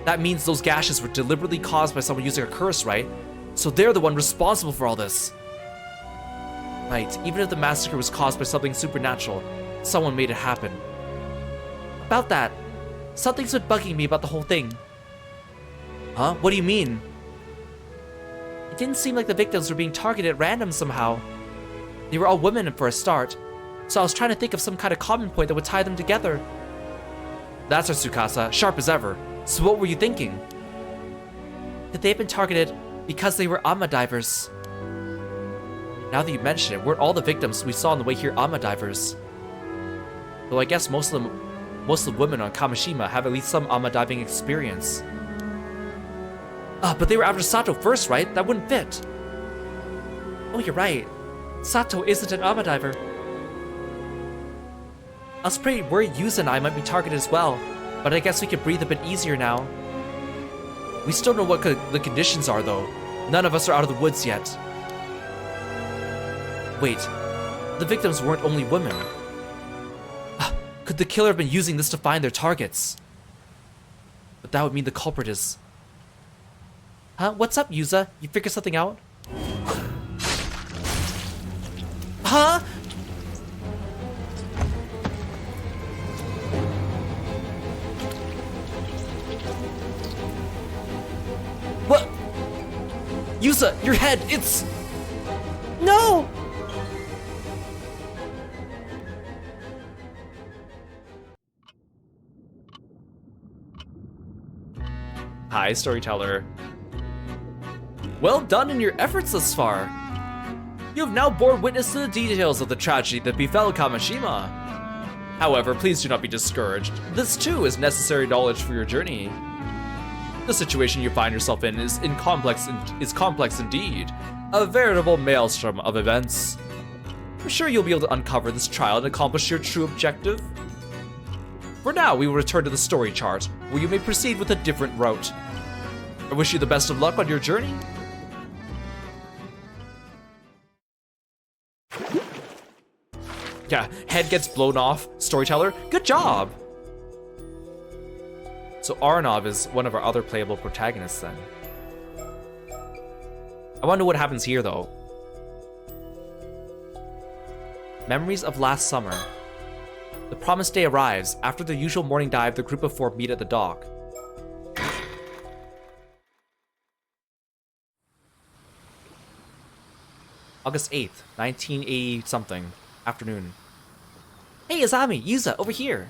that means those gashes were deliberately caused by someone using a curse, right? So they're the one responsible for all this. Right, even if the massacre was caused by something supernatural, someone made it happen. About that, something's been bugging me about the whole thing. Huh? What do you mean? It didn't seem like the victims were being targeted at random somehow. They were all women for a start, so I was trying to think of some kind of common point that would tie them together. That's our Tsukasa, sharp as ever. So what were you thinking? That they had been targeted because they were Amma divers. Now that you mention it, weren't all the victims we saw on the way here Amma divers? Though I guess most of the women on Kamishima have at least some Amma diving experience. But they were after Sato first, right? That wouldn't fit. Oh, you're right. Sato isn't an Amma diver. I was pretty worried Yuza and I might be targeted as well, but I guess we could breathe a bit easier now. We still don't know what the conditions are, though. None of us are out of the woods yet. Wait, the victims weren't only women. Could the killer have been using this to find their targets? But that would mean the culprit is... Huh? What's up, Yuza? You figured something out? Huh? What? Yuza, your head, it's... No! Hi, storyteller. Well done in your efforts thus far. You have now borne witness to the details of the tragedy that befell Kamishima. However, please do not be discouraged. This too is necessary knowledge for your journey. The situation you find yourself in is complex indeed. A veritable maelstrom of events. I'm sure you'll be able to uncover this trial and accomplish your true objective. For now, we will return to the story chart, where you may proceed with a different route. I wish you the best of luck on your journey. Yeah, head gets blown off. Storyteller, good job! So Aranov is one of our other playable protagonists then. I want to know what happens here though. Memories of last summer. The promised day arrives. After the usual morning dive, the group of four meet at the dock. August 8th, 1980 something, afternoon. Hey Azami, Yuza, over here.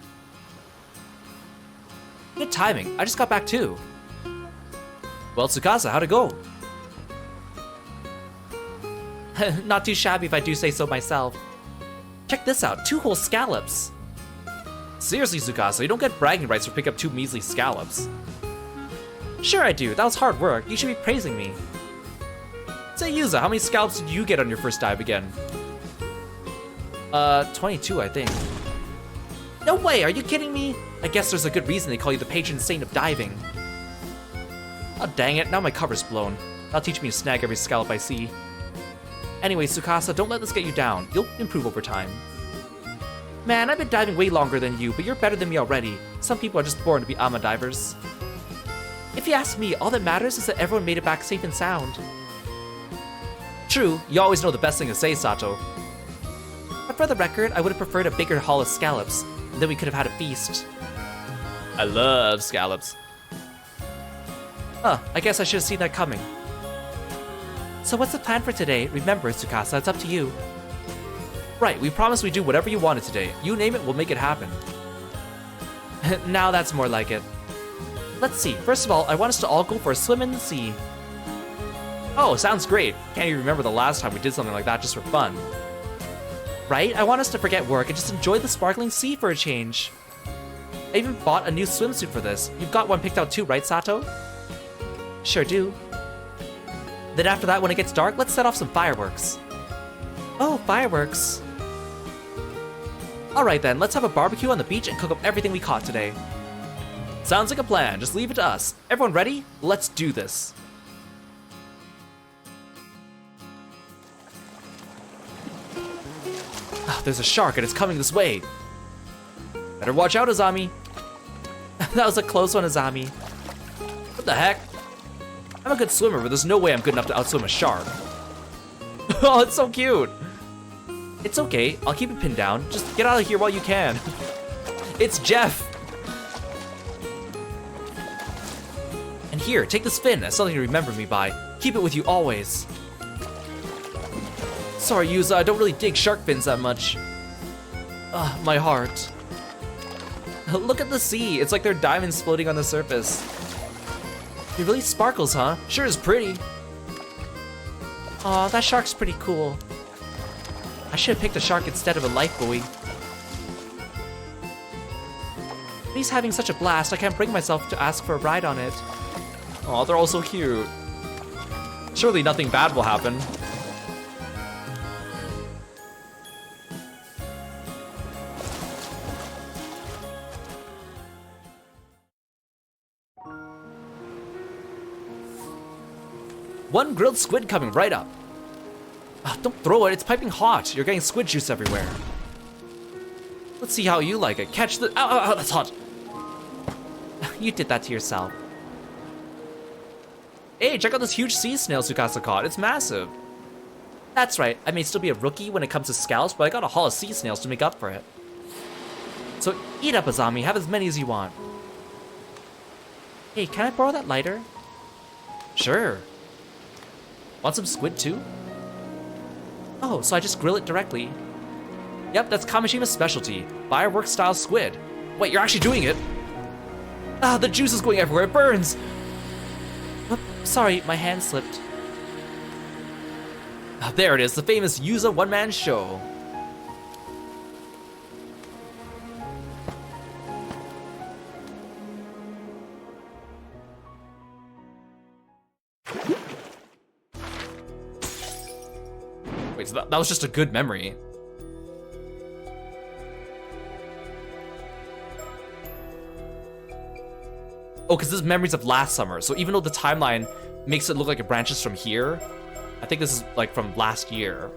Good timing, I just got back too. Well, Tsukasa, how'd it go? Not too shabby if I do say so myself. Check this out, 2 whole scallops. Seriously, Tsukasa, you don't get bragging rights for picking up 2 measly scallops. Sure I do, that was hard work, you should be praising me. Say Yuza, how many scallops did you get on your first dive again? 22, I think. No way, are you kidding me? I guess there's a good reason they call you the patron saint of diving. Oh dang it, now my cover's blown. That'll teach me to snag every scallop I see. Anyway, Tsukasa, don't let this get you down. You'll improve over time. Man, I've been diving way longer than you, but you're better than me already. Some people are just born to be ama divers. If you ask me, all that matters is that everyone made it back safe and sound. True, you always know the best thing to say, Sato. But for the record, I would have preferred a bigger haul of scallops. Then we could have had a feast. I love scallops. Huh, I guess I should have seen that coming. So what's the plan for today? Remember, Tsukasa, it's up to you. Right, we promised we'd do whatever you wanted today. You name it, we'll make it happen. Now that's more like it. Let's see, first of all, I want us to all go for a swim in the sea. Oh, sounds great. Can't even remember the last time we did something like that just for fun. Right? I want us to forget work and just enjoy the sparkling sea for a change. I even bought a new swimsuit for this. You've got one picked out too, right, Sato? Sure do. Then after that, when it gets dark, let's set off some fireworks. Oh, fireworks. Alright then, let's have a barbecue on the beach and cook up everything we caught today. Sounds like a plan, just leave it to us. Everyone ready? Let's do this. There's a shark and it's coming this way. Better watch out, Azami. That was a close one, Azami. What the heck? I'm a good swimmer, but there's no way I'm good enough to outswim a shark. Oh, it's so cute. It's okay, I'll keep it pinned down. Just get out of here while you can. It's Jeff. And here, take this fin as something to remember me by. Keep it with you always. Sorry, Yuza, I don't really dig shark fins that much. My heart. Look at the sea. It's like there are diamonds floating on the surface. It really sparkles, huh? Sure is pretty. Aw, that shark's pretty cool. I should have picked a shark instead of a life buoy. But he's having such a blast, I can't bring myself to ask for a ride on it. Aw, they're all so cute. Surely nothing bad will happen. One grilled squid coming right up. Don't throw it, it's piping hot. You're getting squid juice everywhere. Let's see how you like it. Catch the, ow, that's hot. You did that to yourself. Hey, check out this huge sea snail Tsukasa caught. It's massive. That's right, I may still be a rookie when it comes to scallops, but I got a haul of sea snails to make up for it. So eat up, Azami, have as many as you want. Hey, can I borrow that lighter? Sure. Want some squid too? Oh, so I just grill it directly. Yep, that's Kamashima's specialty. Fireworks style squid. Wait, you're actually doing it? Ah, the juice is going everywhere, it burns! Oh, sorry, my hand slipped. There it is, the famous Yuza one-man show. Wait, so that was just a good memory. Oh, because this is memories of last summer, so even though the timeline makes it look like it branches from here, I think this is like from last year.